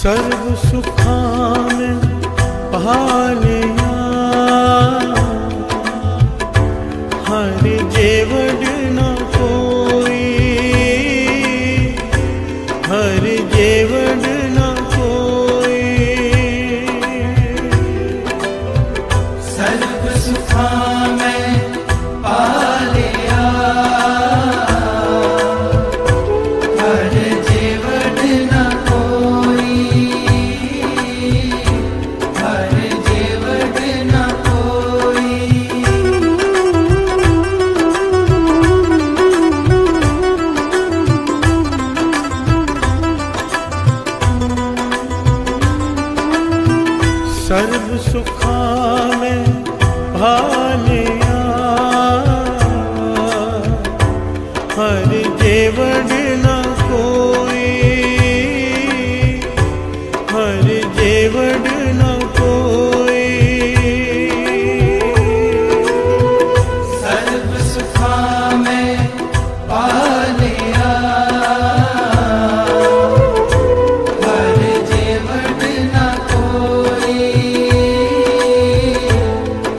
सर्व सुखा में पहालिया हर जेवड़ न कोई, हर जेवड़ न कोई। सर्व सुखा में पहालिया हर जेवड़ न कोई, हर जेवड़ न कोई। सर्व सुखा में भालिया हर जेवड़ न कोई, हर जेवड़ न कोई। सर्व सुखा में पहालिया हर जेवड़ न कोई,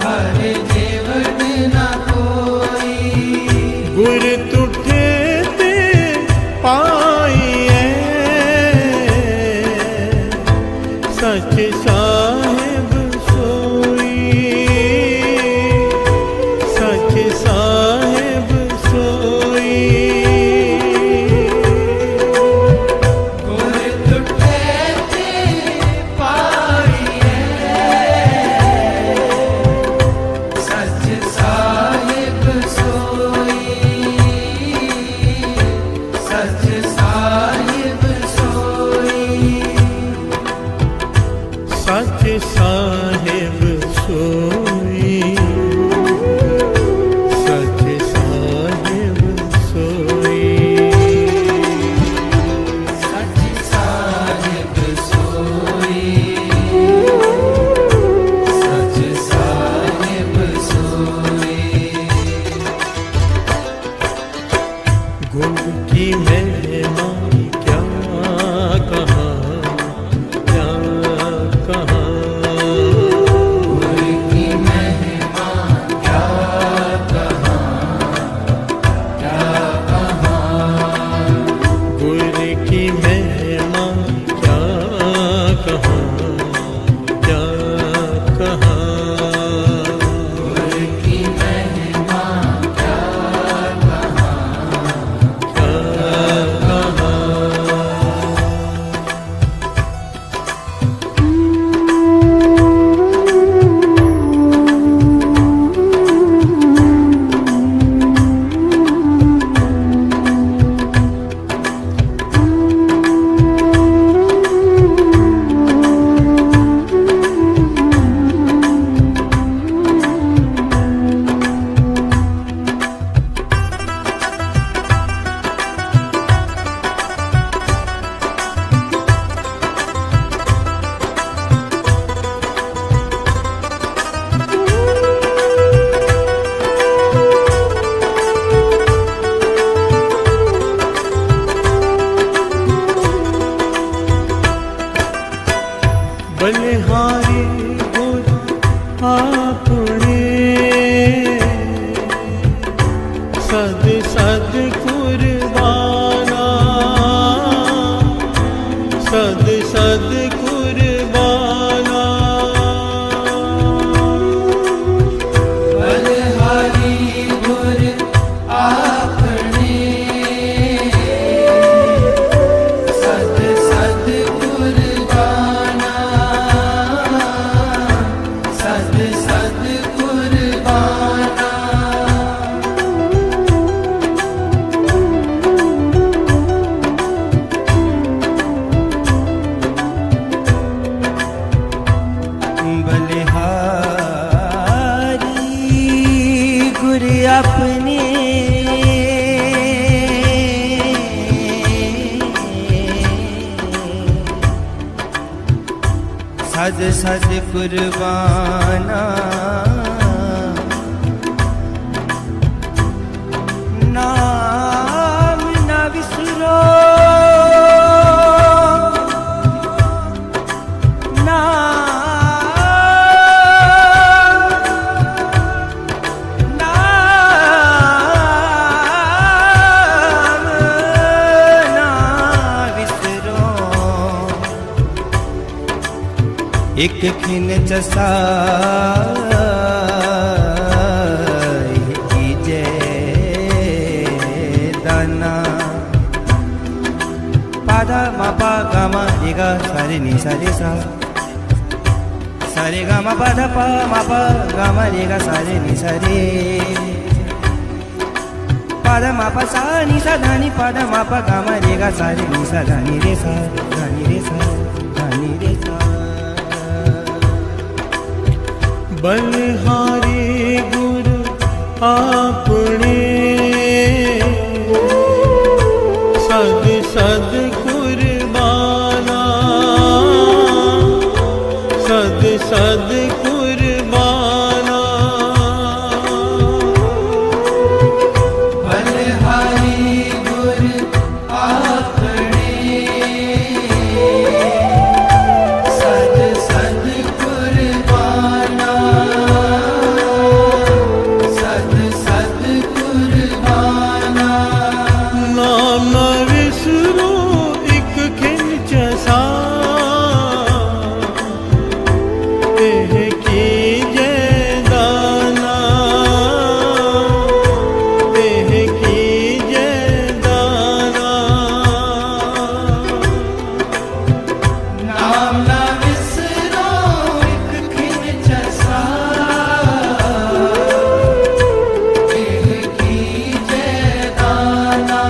हर जेवड़ न कोई। गुर तुठे ते पाइए सच साहिब सोई, सच साहिब सोई। गुर तुठे ते पाइए सच साहिब सोई, सच साहिब सोई। सच साहिब सोई, सच साहिब सोई। सच साहिब सोई, सच साहिब सोई। गुण की महिमा क्या कहाँ, क्या कहाँ। गुर की महिमा क्या कहाँ, क्या कहाँ। गुर की महिमा क्या कहाँ, क्या कहाँ। गुर की महिमा क्या कहाँ, क्या कहाँ। बलिहारी गुर आपने सद सद कुर्बाना, सद सद कुर्बाना। बलिहारी गुर आपने सद सद कुर्बाना, सद सद कुर्बाना। बलिहारी गुर अपने सद सद कुर्बाना, नाम न विसरो एक खिन चसाई कीजे दाना पादा मापा गामा रेगा सारे नी सारे सा सारे गामा पादा पा मापा गामा रेगा सारे नी सारे पादा मापा सा नी सा धानी पादा मापा गामा रेगा सारे नी सा धानी रे सा धानी रे सा धानी रे सा। बलिहारी गुरु आपने सद सद कुर्बाना सद सद कुर्बाना। बलिहारी गुरु आपने सद सद कुर्बाना सद सद कुर्बाना। नाम न विसरो एक खिन चसा एह कीजे दाना एह कीजे दाना। नाम ना विसरो एक खिन चसा एह कीजे दाना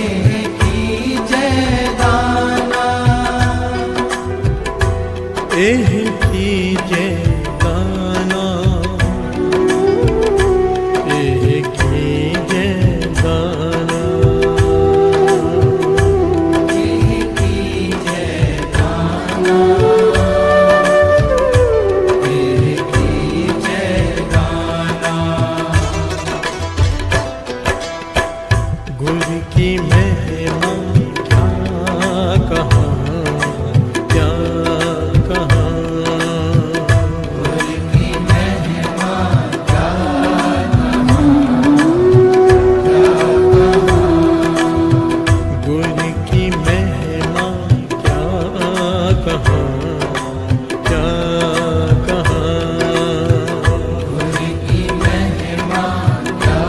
एह कीजे दाना। एह कीजे दाना एह कीजे दाना। एह कीजे दाना एह कीजे दाना। गुरु की महिमा क्या कहाँ क्या कहाँ। गुरु की महिमा क्या गुरु की महिमा क्या कहाँ क्या कहाँ। गुरु की महिमा क्या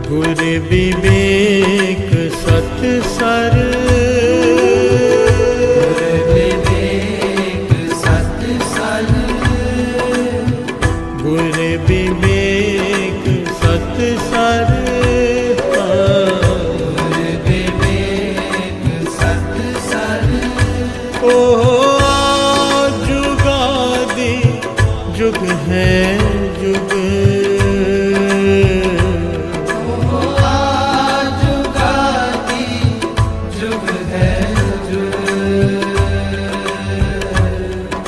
गुरु विवेक सत सर विवेक सत सर गुरु विवेक सत सर। विवेक सत सर। ओ जुगादि जुग है जुग जुगादि जुग है जुग।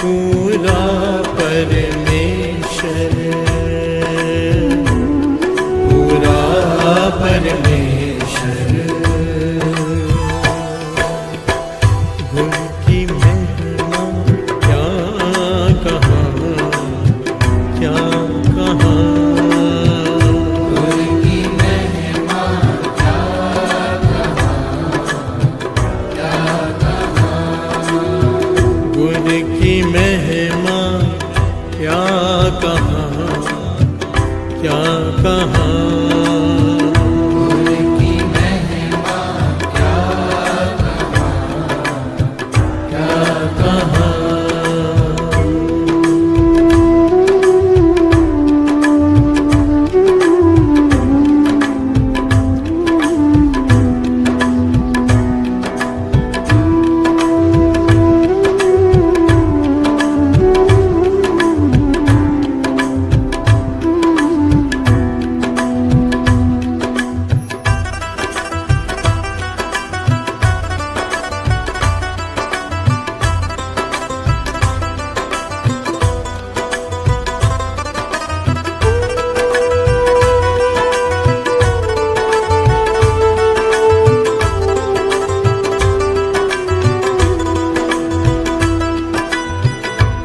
पूरा परमेश्वर पूरा परमेश्वर। गुरु की महिमा क्या कहाँ क्या कहाँ। गुरु की महिमा क्या गुरु की महिमा क्या कहाँ क्या कहाँ। गुरु की महिमा क्या कहाँ।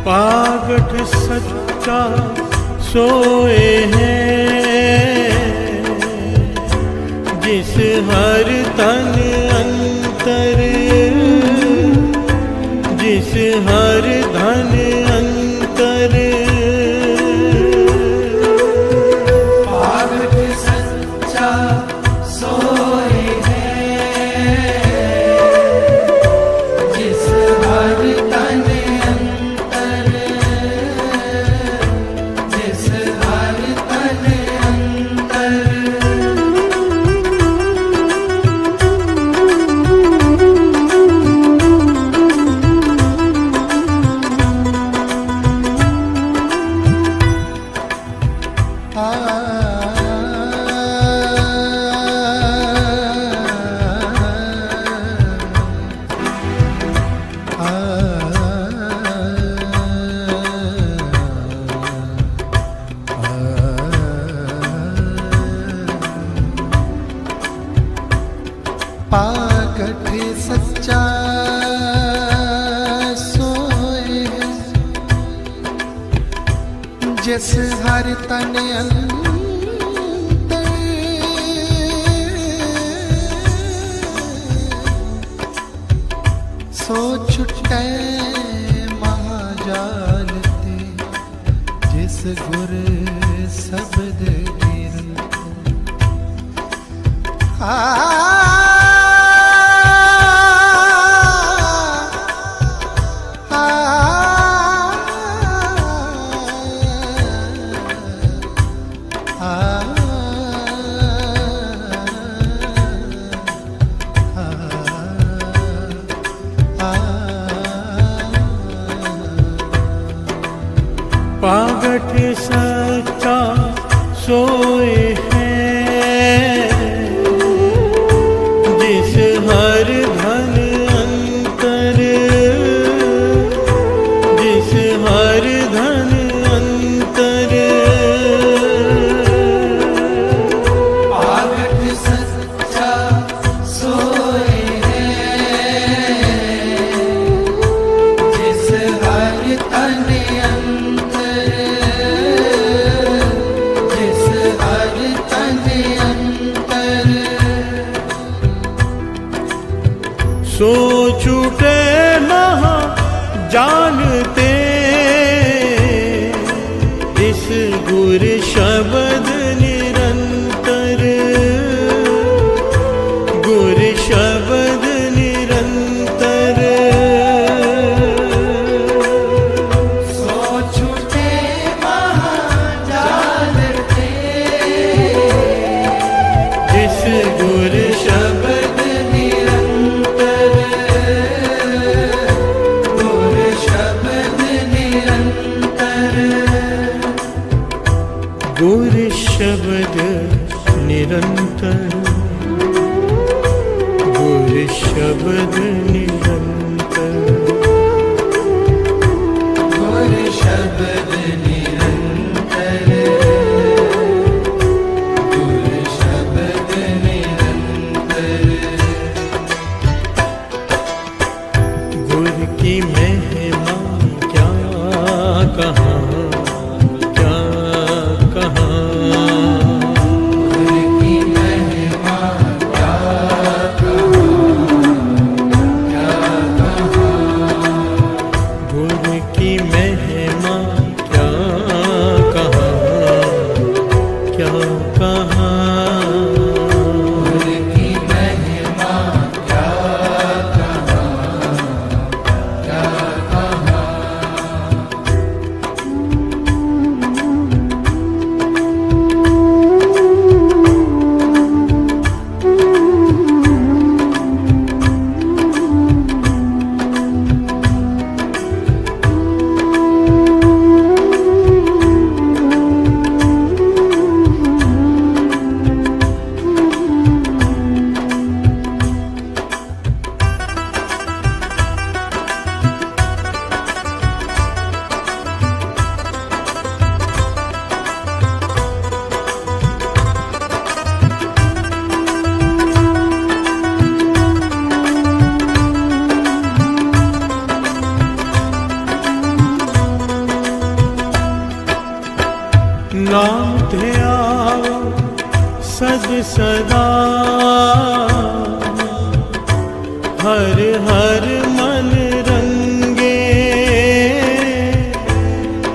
पागठ सच्चा सोए हैं जिस हर तन अंतर, जिस हर धन अंतर, पागल सच्चा सोए है, जिस हर तन अंतर, जिस हर तन अंतर। पागठ सच्चा सोए, जिस हर तन अंतर, सो छुटे महाजाल ते, जिस गुर शब्द पागठ सच्चा सोए हैं, जिस हर धन अंतर, जिस हर धन अंतर, पागल सच्चा सोए है, जिस हर तन अंतर, जिस हर तन अंतर। सो छूटे महा जानते, इस गुर शब्द निरंतर, गुर शब्द निरंतर। सो छूटे महाजालते, जिस गुर शब्द निरंतर, गुर शब्द निरंतर। गुर शब्द निरंतर, गुर शब्द निरंतर, गुर शब्द निरंतर, गुर शब्द निरंतर। गुर की महिमा क्या कहाँ, क्या कहाँ, गुर की महिमा क्या कहाँ, क्या कहाँ। गुर की महिमा क्या कहाँ, क्या कहाँ, गुर की महिमा क्या कहाँ, क्या कहाँ। नाम ध्याओ सद सदा हर हर मन रंगे,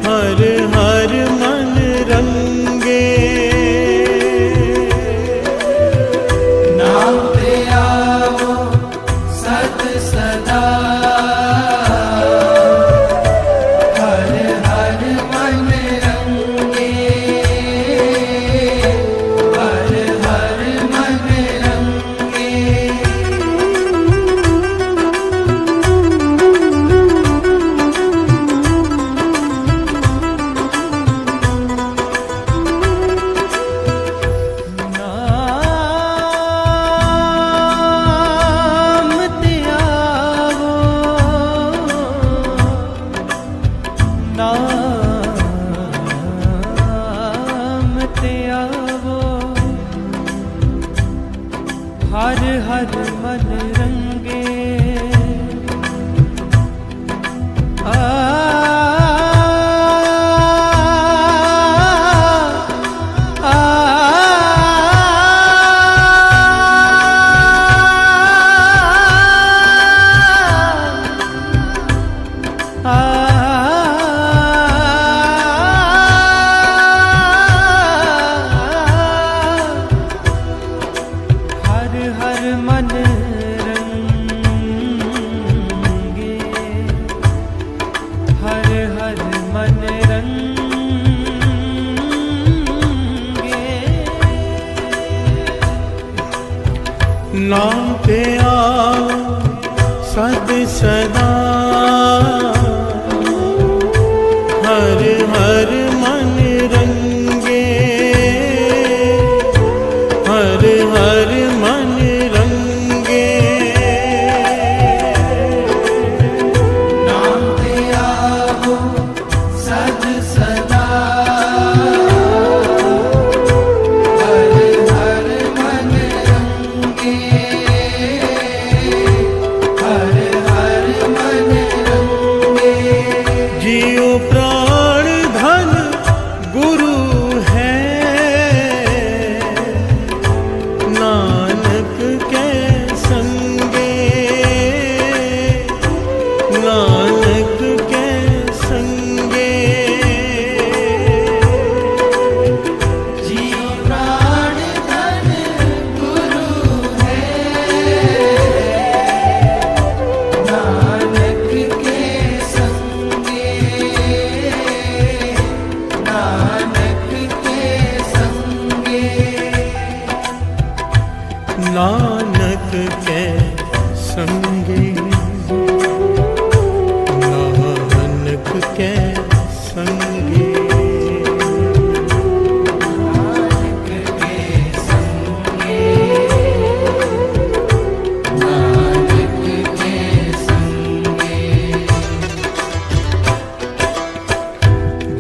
हर हर मन रंगे। नाम पे आओ सद सदा हर हर मन रंगे, हर हर मन रंगे। नाम ते आवो हर हर मन रंगे। हर हर मन रंगे, हर हर मन रंगे। नाम पे आओ सद सदा हर हर मन रंगे, हर हर मन रंगे। नाम पे आओ सद सदा हर हर मन रंगे, हर हर मन रंगे। जियो प्राण धन गुरु है, नानक के संगे, नानक के संगे। जीव प्राण धन गुरु है, नानक के संगे, नानक के संगे। नानक के संगे, नानक के संगे। नानक के संगे, नानक के संगे।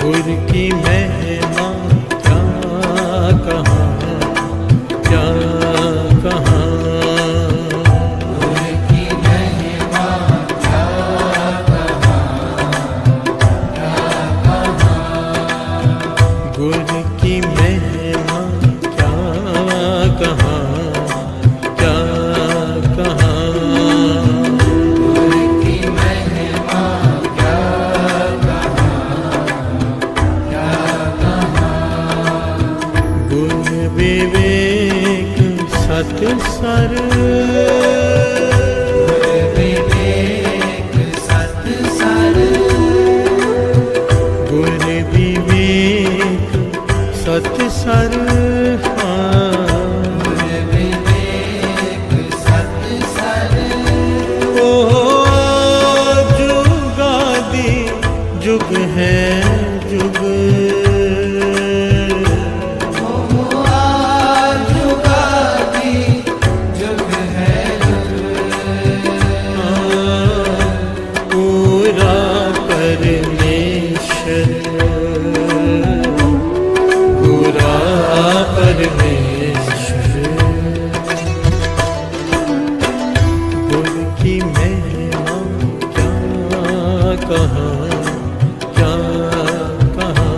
गुर की महिमा क्या कहाँ, क्या कहाँ। गुर की महिमा क्या कहाँ, क्या कहाँ। गुर की महिमा क्या कहाँ, क्या कहाँ। गुर की महिमा क्या कहाँ, क्या कहाँ। गुर विवेक सत सर, गुर विवेक सत सर, गुर विवेक सत सर। गुर विवेक सत सर। ओ जुगादि जुग है जुग, जुगादि जुग है जुग। पूरा परमेश्वर, पूरा परमेश्वर। गुर की महिमा क्या कहाँ, क्या कहाँ।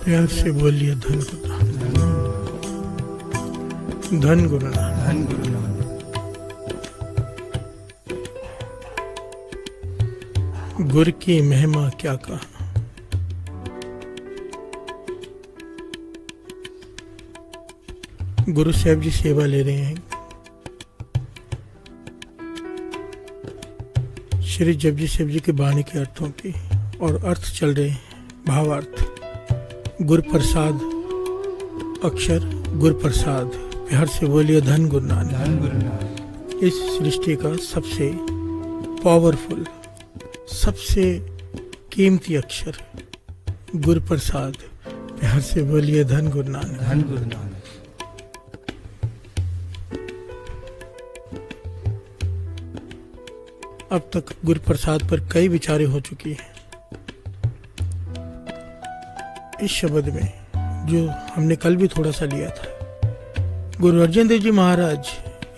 प्यार से बोलिए धन गुरु धन गुरु धन गुरु नानक। गुर की महिमा क्या कहा। गुरु साहब जी सेवा ले रहे हैं। श्री जपजी साहब जी के बाणी के अर्थों की और अर्थ चल रहे हैं। भावार्थ गुर प्रसाद अक्षर गुर प्रसाद। प्यार से बोलिए धन गुरु नानक। धन गुरु नानक। इस सृष्टि का सबसे पावरफुल सबसे कीमती अक्षर गुर प्रसाद। प्यार से बोलिए धन गुरु नानक। धन गुरु नानक। अब तक गुरु प्रसाद पर कई विचारें हो चुकी हैं। इस शब्द में जो हमने कल भी थोड़ा सा लिया था, गुरु अर्जन देव जी महाराज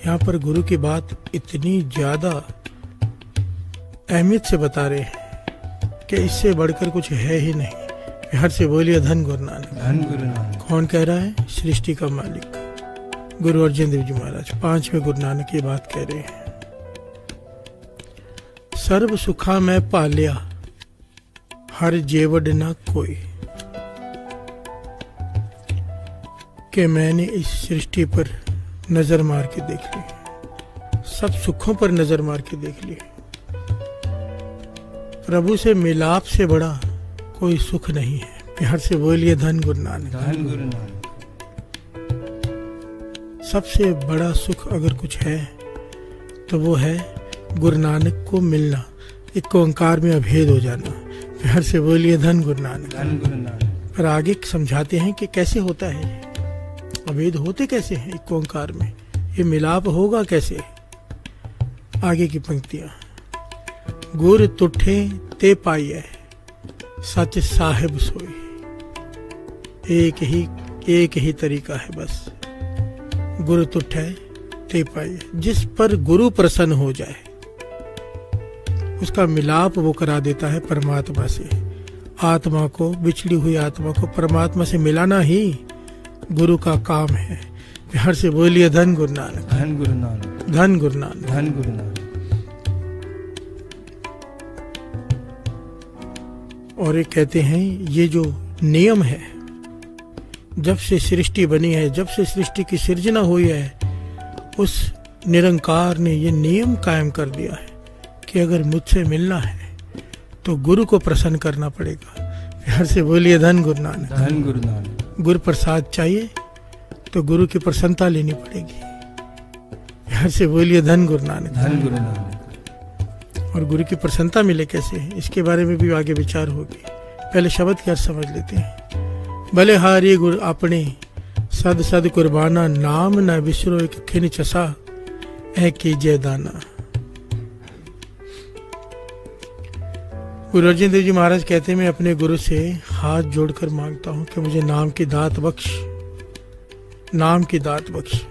यहाँ पर गुरु की बात इतनी ज्यादा अहमियत से बता रहे हैं कि इससे बढ़कर कुछ है ही नहीं। प्यार से बोलिए धन गुरु नानक। धन गुरु नानक। कौन कह रहा है? सृष्टि का मालिक गुरु अर्जन देव जी महाराज 5वें गुरु नानक ये बात कह रहे हैं। सर्व सुखा मैं पालिया हर जेवड ना कोई। कि मैंने इस सृष्टि पर नजर मार के देख ली, सब सुखों पर नजर मार के देख ली। प्रभु से मिलाप से बड़ा कोई सुख नहीं है। प्यार से बोलिए धन गुरु नानक। धन गुरु नानक। सबसे बड़ा सुख अगर कुछ है तो वो है गुरु नानक को मिलना, एक ओंकार में अभेद हो जाना। प्यार से बोलिए धन गुरु नानक। धन गुरु नानक। पर आगे समझाते हैं कि कैसे होता है, अभेद होते कैसे हैं एक ओंकार में, ये मिलाप होगा कैसे। आगे की पंक्तियां, गुर तुठे ते पाइए सच साहिब सोई। एक ही तरीका है बस, गुरु तुठे ते पाइए। जिस पर गुरु प्रसन्न हो जाए उसका मिलाप वो करा देता है परमात्मा से। आत्मा को, बिछड़ी हुई आत्मा को परमात्मा से मिलाना ही गुरु का काम है। प्यार से बोलिए धन गुरु नानक। धन गुरु नानक। धन गुरु नानक। धन गुरु नानक। और ये कहते हैं ये जो नियम है, जब से सृष्टि बनी है, जब से सृष्टि की सृजना हुई है, उस निरंकार ने ये नियम कायम कर दिया है कि अगर मुझसे मिलना है तो गुरु को प्रसन्न करना पड़ेगा। प्यार से बोलिए धन गुरु नानक। धन गुरु नानक। गुरु प्रसाद चाहिए तो गुरु की प्रसन्नता लेनी पड़ेगी। प्यार से बोलिए धन गुरु नानक। धन गुरु नानक। और गुरु की प्रसन्नता मिले कैसे, इसके बारे में भी आगे विचार होगी। पहले शब्द के अर्थ समझ लेते हैं। भले हारी गुरु अपने सद सद कुर्बाना, नाम न विसरो एक खिन चसा ऐ कीजिए दाना। गुरु अर्जन देव जी महाराज कहते हैं, मैं अपने गुरु से हाथ जोड़कर मांगता हूं कि मुझे नाम की दात बख्श, नाम की दात बख्श।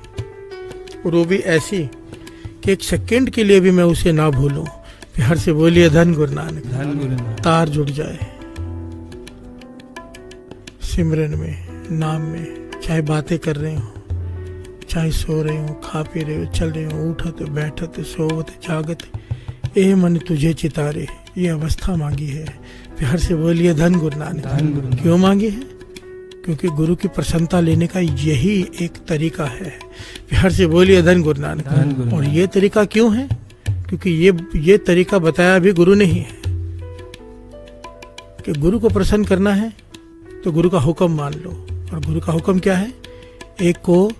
और वो भी ऐसी कि एक सेकंड के लिए भी मैं उसे ना भूलूं। प्यार से बोलिए धन गुरु नानक। धन गुरु नानक। तार जुड़ जाए सिमरन में, नाम में, चाहे बातें कर रहे हो, चाहे सो रहे हो, खा पी रहे हो, चल रहे हो, उठत बैठत सोवत जागत, ए मन तुझे चितारे, ये अवस्था मांगी है। प्यार से बोलिए धन गुरु नानक। धन गुरु नानक। क्यों मांगी है? क्योंकि गुरु की प्रसन्नता लेने का यही एक तरीका है। प्यार से बोलिए धन गुरु नानक। धन गुरु और नानक। ये तरीका क्यों है? क्योंकि ये तरीका बताया भी गुरु ने ही है कि गुरु को प्रसन्न करना है तो गुरु का हुक्म मान लो। और गुरु का हुक्म क्या है? एक को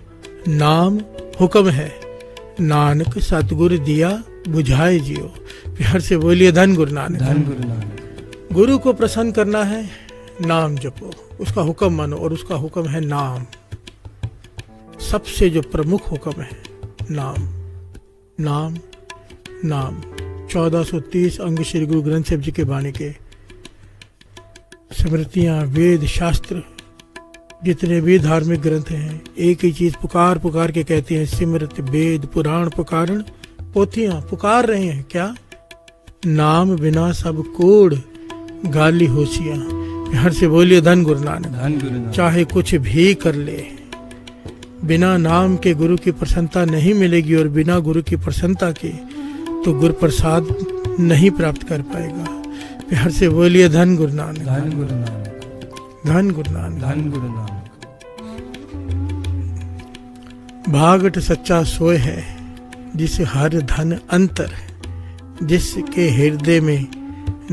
नाम हुक्म है, नानक सतगुरु दिया बुझाए जियो। प्यार से बोलिए धन गुरु नानक। धन गुरु नानक। गुरु को प्रसन्न करना है, नाम जपो, उसका हुक्म मानो। और उसका हुक्म है नाम। सबसे जो प्रमुख हुक्म है नाम, नाम, नाम। 1430 अंग श्री गुरु ग्रंथ साहिब जी के बाणी के स्मृतियां, वेद, शास्त्र, जितने भी धार्मिक ग्रंथ हैं, एक ही चीज पुकार पुकार के कहते हैं, सिमरत वेद पुराण पुकारण पोथियां। पुकार रहे हैं क्या? नाम बिना सब कोड़ गाली होशियां। प्यार से बोलिए धन गुरु नानक। धन गुरु नानक। चाहे कुछ भी कर ले, बिना नाम के गुरु की प्रसन्नता नहीं मिलेगी, और बिना गुरु की प्रसन्नता के तो गुरु प्रसाद नहीं प्राप्त कर पाएगा। प्यार से बोलिए धन गुरु नानक। धन गुरु नानक। धन गुरु नानक। धन गुरु नानक। भागट सच्चा सोय है जिस हर धन अंतर, जिसके हृदय में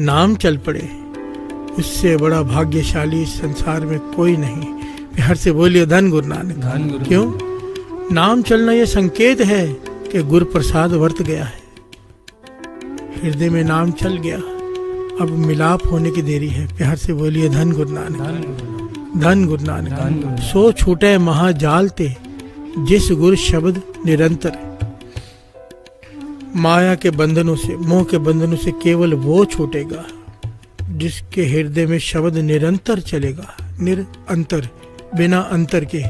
नाम चल पड़े, उससे बड़ा भाग्यशाली इस संसार में कोई नहीं। प्यार से बोलिए धन गुरु नानक। धन गुरु। क्यों? नाम चलना ये संकेत है कि गुरु प्रसाद वर्त गया है, हृदय में नाम चल गया, अब मिलाप होने की देरी है। प्यार से बोलिए धन गुरु नानक। धन गुरु। धन गुरु नानक। धन गुरु। सो छूटे महाजाल ते, जिस गुरु शब्द निरंतर। माया के बंधनों से, मोह के बंधनों से केवल वो छूटेगा जिसके हृदय में शब्द निरंतर चलेगा, निरंतर, बिना अंतर के,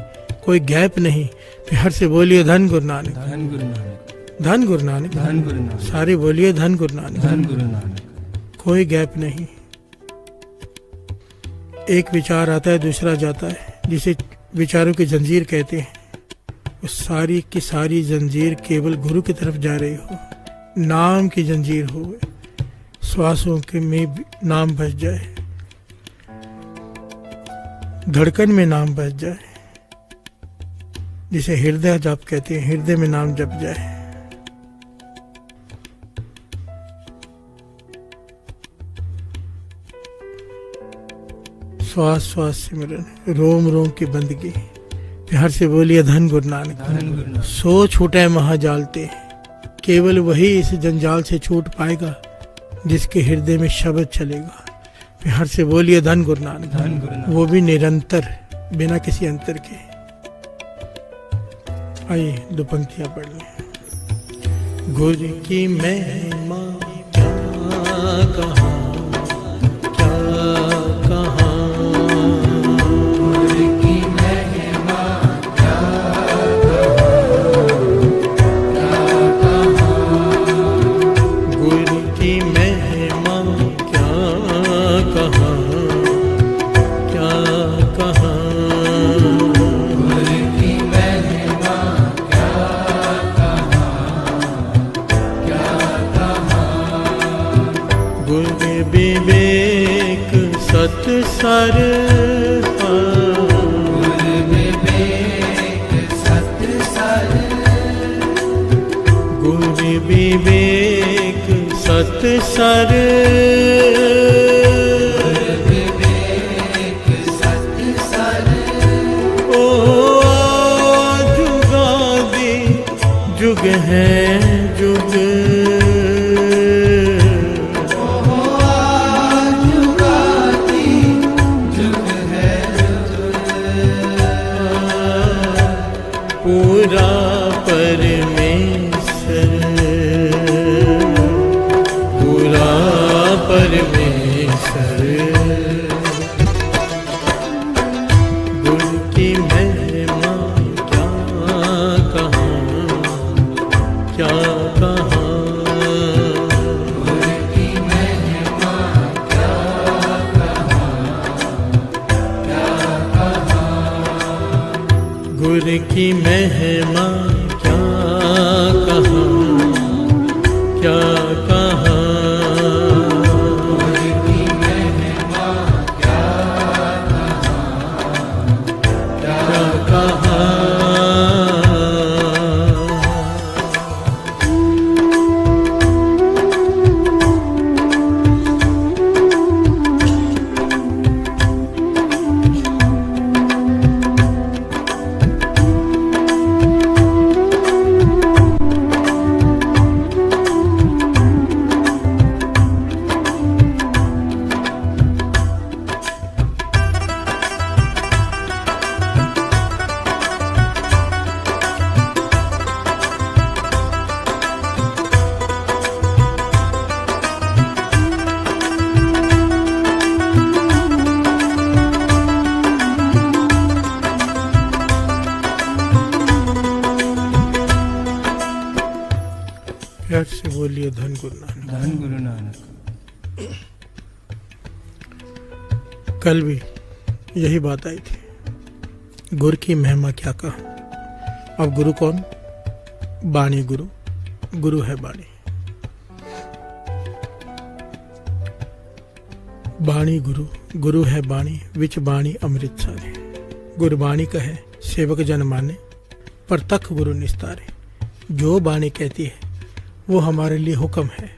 कोई गैप नहीं। प्यार से बोलिए धन गुरु नानक। धन गुरु नानक। धन गुरु नानक। धन गुरु नानक। सारे बोलिए धन गुरु नानक। धन गुरु नानक। कोई गैप नहीं। एक विचार आता है, दूसरा जाता है, जिसे विचारों की जंजीर कहते हैं। वो सारी की सारी जंजीर केवल गुरु की तरफ जा रही हो, नाम की जंजीर हो, श्वासों के में नाम बस जाए, धड़कन में नाम बस जाए, जिसे हृदय जाप कहते हैं, हृदय में नाम जप जाए। श्वास श्वास सिमरन, रोम रोम की बंदगी। प्यार से बोलिए धन गुरु नानक। धन गुरु नानक। सो छूटे महाजालते, केवल वही इस जंजाल से छूट पाएगा जिसके हृदय में शब्द चलेगा। प्यार से बोलिए धन गुरु नानक। धन गुरु नानक। वो भी निरंतर, बिना किसी अंतर के। आइए दो पंक्तियां पढ़ लें। गुरु की महिमा क्या कहाँ, क्या कहाँ, गुरु की महिमा क्या गुरु की महिमा क्या कहाँ, क्या कहाँ, गुरु की महिमा गुरु विवेक सत सर, गुरु विवेक सत सर, गुरु विवेक सत सर, विवेक सत सर, ओ जुगादि जुग है जुग, जुगादि जुग है पूरा परमेश्वर, पूरा परमेश्वर। गुरु की महिमा क्या कहाँ, क्या कहाँ, गुरु की महिमा क्या गुरु की महिमा क्या कहाँ, क्या कहाँ, गुरु की महिमा क्या कहाँ। प्यार से बोलिए धन गुरु नानक। धन गुरु नानक। कल भी यही बात आई थी, गुरु की महिमा क्या कहा। अब गुरु कौन? बाणी गुरु, गुरु है बाणी। बाणी गुरु, गुरु है बाणी, विच बाणी अमृत सारे। गुरबाणी कहे सेवक जन माने, पर तक गुरु निस्तारे। जो बाणी कहती है वो हमारे लिए हुक्म है,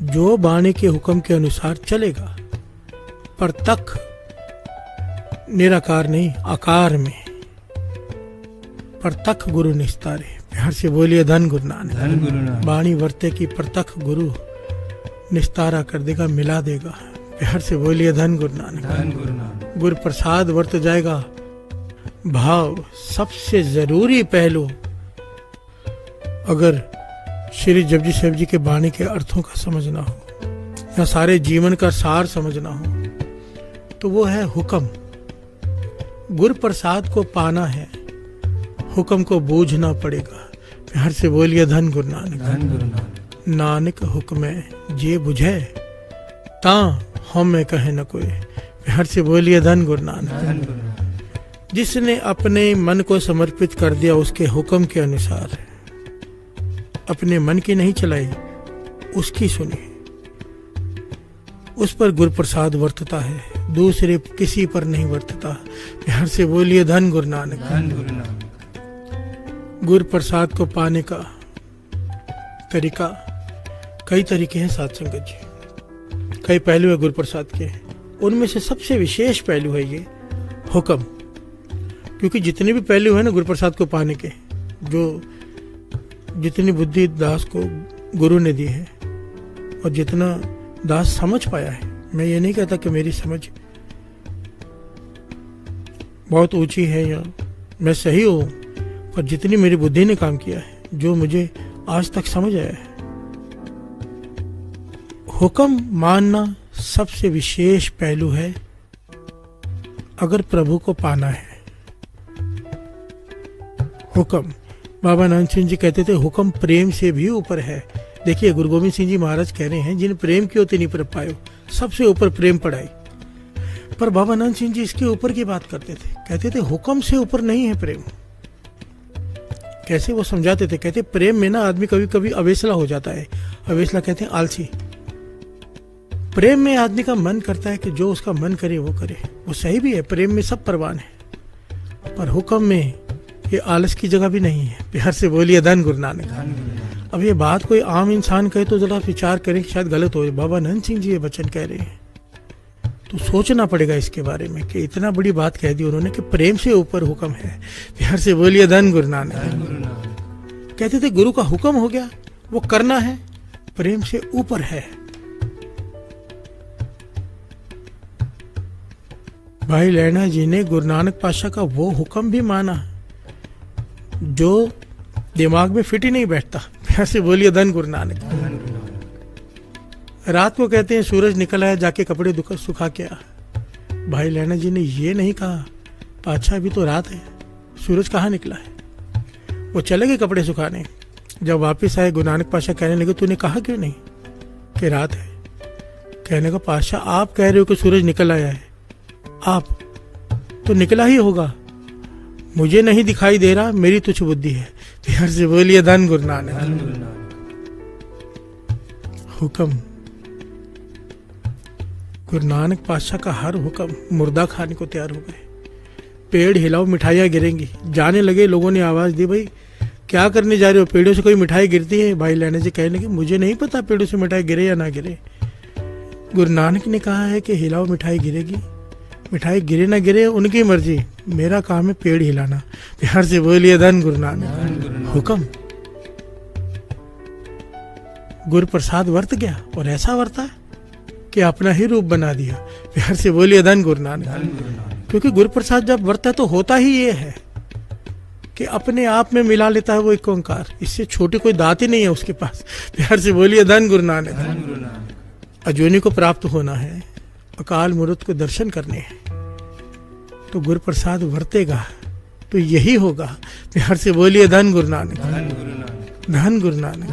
जो बाणी के हुक्म के अनुसार चलेगा, पर तक निराकार नहीं आकार में, पर तक गुरु निस्तारे। प्यार से बोलिए धन गुरु नानक। धन गुरु नानक। बाणी वर्ते की परतक गुरु निस्तारा कर देगा, मिला देगा। प्यार से बोलिए धन गुरु नानक। धन गुरु नानक। गुरु प्रसाद वर्त जाएगा। भाव सबसे जरूरी पहलू, अगर श्री जपजी साहिब जी के बाणी के अर्थों का समझना हो या सारे जीवन का सार समझना हो, तो वो है हुक्म। गुरु प्रसाद को पाना है, हुक्म को बूझना पड़ेगा। प्यार से बोलिए धन गुरु नानक। धन गुरु नानक। नानक हुक्म जे बुझे ता हम में कहे न कोई। प्यार से बोलिए धन गुरु नानक। धन गुरु नानक। जिसने अपने मन को समर्पित कर दिया उसके हुक्म के अनुसार, अपने मन की नहीं चलाई, उसकी सुनी, उस पर गुरु प्रसाद वर्तता है, दूसरे किसी पर नहीं वर्तता। प्यार से बोलिए धन गुरु नानक। धन गुरु नानक। गुरु प्रसाद को पाने का तरीका, कई तरीके हैं साध संगत जी, कई पहलू है गुरु प्रसाद के। उनमें से सबसे विशेष पहलू है ये हुक्म, क्योंकि जितने भी पहलू है ना गुरु प्रसाद को पाने के, जो जितनी बुद्धि दास को गुरु ने दी है और जितना दास समझ पाया है, मैं ये नहीं कहता कि मेरी समझ बहुत ऊंची है या मैं सही हूं, पर जितनी मेरी बुद्धि ने काम किया है, जो मुझे आज तक समझ आया है, हुक्म मानना सबसे विशेष पहलू है अगर प्रभु को पाना है। हुक्म, बाबा नानक सिंह जी कहते थे हुक्म प्रेम से भी ऊपर है। देखिए गुरु गोविंद सिंह जी महाराज कह रहे हैं, जिन प्रेम की होती नहीं पर पायो, सबसे ऊपर प्रेम पढ़ाई। पर बाबा नानक सिंह जी इसके ऊपर की बात करते थे, कहते थे हुक्म से ऊपर नहीं है प्रेम। कैसे वो समझाते थे, कहते प्रेम में ना आदमी कभी कभी अवेसला हो जाता है। अवेसला कहते हैं आलसी। प्रेम में आदमी का मन करता है कि जो उसका मन करे वो करे, वो सही भी है, प्रेम में सब परवान है। पर हुक्म में ये आलस की जगह भी नहीं है। प्यार से बोलिए धन गुरु नानक। अब ये बात कोई आम इंसान कहे तो जरा विचार करें, शायद गलत हो। बाबा नानक सिंह जी ये वचन कह रहे हैं तो सोचना पड़ेगा इसके बारे में कि इतना बड़ी बात कह दी उन्होंने कि प्रेम से ऊपर हुक्म है। प्यार से बोलिए धन गुरु नानक। कहते थे गुरु का हुक्म हो गया, वो करना है, प्रेम से ऊपर है। भाई लैना जी ने गुरु नानक पातशाह का वो हुक्म भी माना जो दिमाग में फिट ही नहीं बैठता। प्यार से बोलिए धन गुरु नानक। रात को कहते हैं सूरज निकल आया, जाके कपड़े सुखा के आ। भाई लैना जी ने ये नहीं कहा पातशाह अभी तो रात है, सूरज कहाँ निकला है। वो चले गए कपड़े सुखाने। जब वापस आए गुरु नानक पातशाह कहने लगे तूने कहा क्यों नहीं कि रात है। कहने का पातशाह आप कह रहे हो कि सूरज निकल आया है, आप तो निकला ही होगा, मुझे नहीं दिखाई दे रहा, मेरी तुच्छ बुद्धि है। प्यार से बोलिए धन गुरु नानक। हुक्म, गुरु नानक पातशाह का हर हुक्म मुर्दा खाने को तैयार हो गए। पेड़ हिलाओ मिठाइयाँ गिरेंगी। जाने लगे, लोगों ने आवाज दी, भाई क्या करने जा रहे हो, पेड़ों से कोई मिठाई गिरती है। भाई लेने से कहने लगे मुझे नहीं पता पेड़ों से मिठाई गिरे या ना गिरे। गुरु नानक ने कहा है कि हिलाओ मिठाई गिरेगी, मिठाई गिरे ना गिरे उनकी मर्जी, मेरा काम है पेड़ हिलाना। प्यार से बोलिए धन गुरु नानक। हुक्म, गुरु प्रसाद वर्त गया और ऐसा वर्ता कि अपना ही रूप बना दिया। प्यार से बोलिए धन गुरु नानक। क्योंकि गुरु प्रसाद जब वर्ता है तो होता ही ये है कि अपने आप में मिला लेता है वो एक ओंकार। इससे छोटी कोई दात ही नहीं है उसके पास। प्यार से बोलिए धन गुरु नानक। अजूनी को प्राप्त होना है, अकाल मूर्त को दर्शन करने हैं, तो गुरु प्रसाद वर्तेगा तो यही होगा। प्यार से बोलिए धन गुरु नानक। धन गुरु नानक।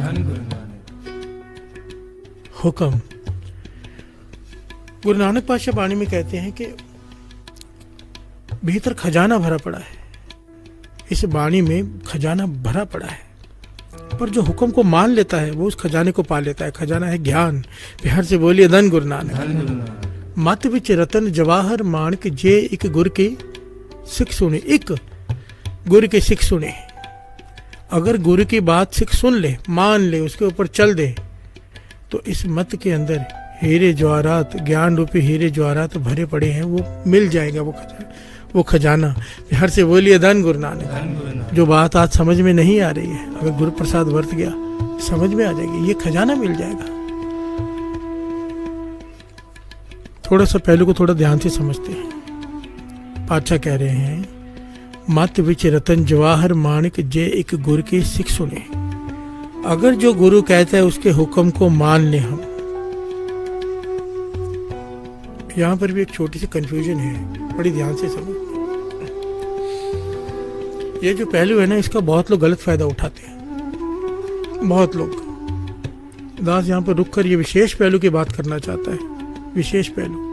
हुक्म, गुरु नानक पातशाह वाणी में कहते हैं कि भीतर खजाना भरा पड़ा है, इस वाणी में खजाना भरा पड़ा है, पर जो हुक्म को मान लेता है वो उस खजाने को पा लेता है। खजाना है ज्ञान। प्यार से बोलिए धन गुरु नानक। मत विच रतन जवाहर माणक जे एक गुर की सिख सुने। एक गुरु की सिख सुने, अगर गुरु की बात सिख सुन ले, मान ले, उसके ऊपर चल दे, तो इस मत के अंदर हीरे जवाहरात, ज्ञान रूपी हीरे जवाहरात भरे पड़े हैं, वो मिल जाएगा वो खजाना। हर से बोलिए धन गुरु नानक। जो बात आज समझ में नहीं आ रही है, अगर गुरु प्रसाद वर्त गया समझ में आ जाएगी, ये खजाना मिल जाएगा। थोड़ा सा पहलू को थोड़ा ध्यान से समझते हैं। पातशाह कह रहे हैं, मत विच रतन जवाहर माणिक जे एक गुरु की सिख सुने। अगर जो गुरु कहता है उसके हुक्म को मान ले हम। यहां पर भी एक छोटी सी कंफ्यूजन है, बड़ी ध्यान से समझ। ये जो पहलू है ना, इसका बहुत लोग गलत फायदा उठाते हैं। बहुत लोग। दास यहां पर रुक कर ये विशेष पहलू की बात करना चाहता है, विशेष पहलू।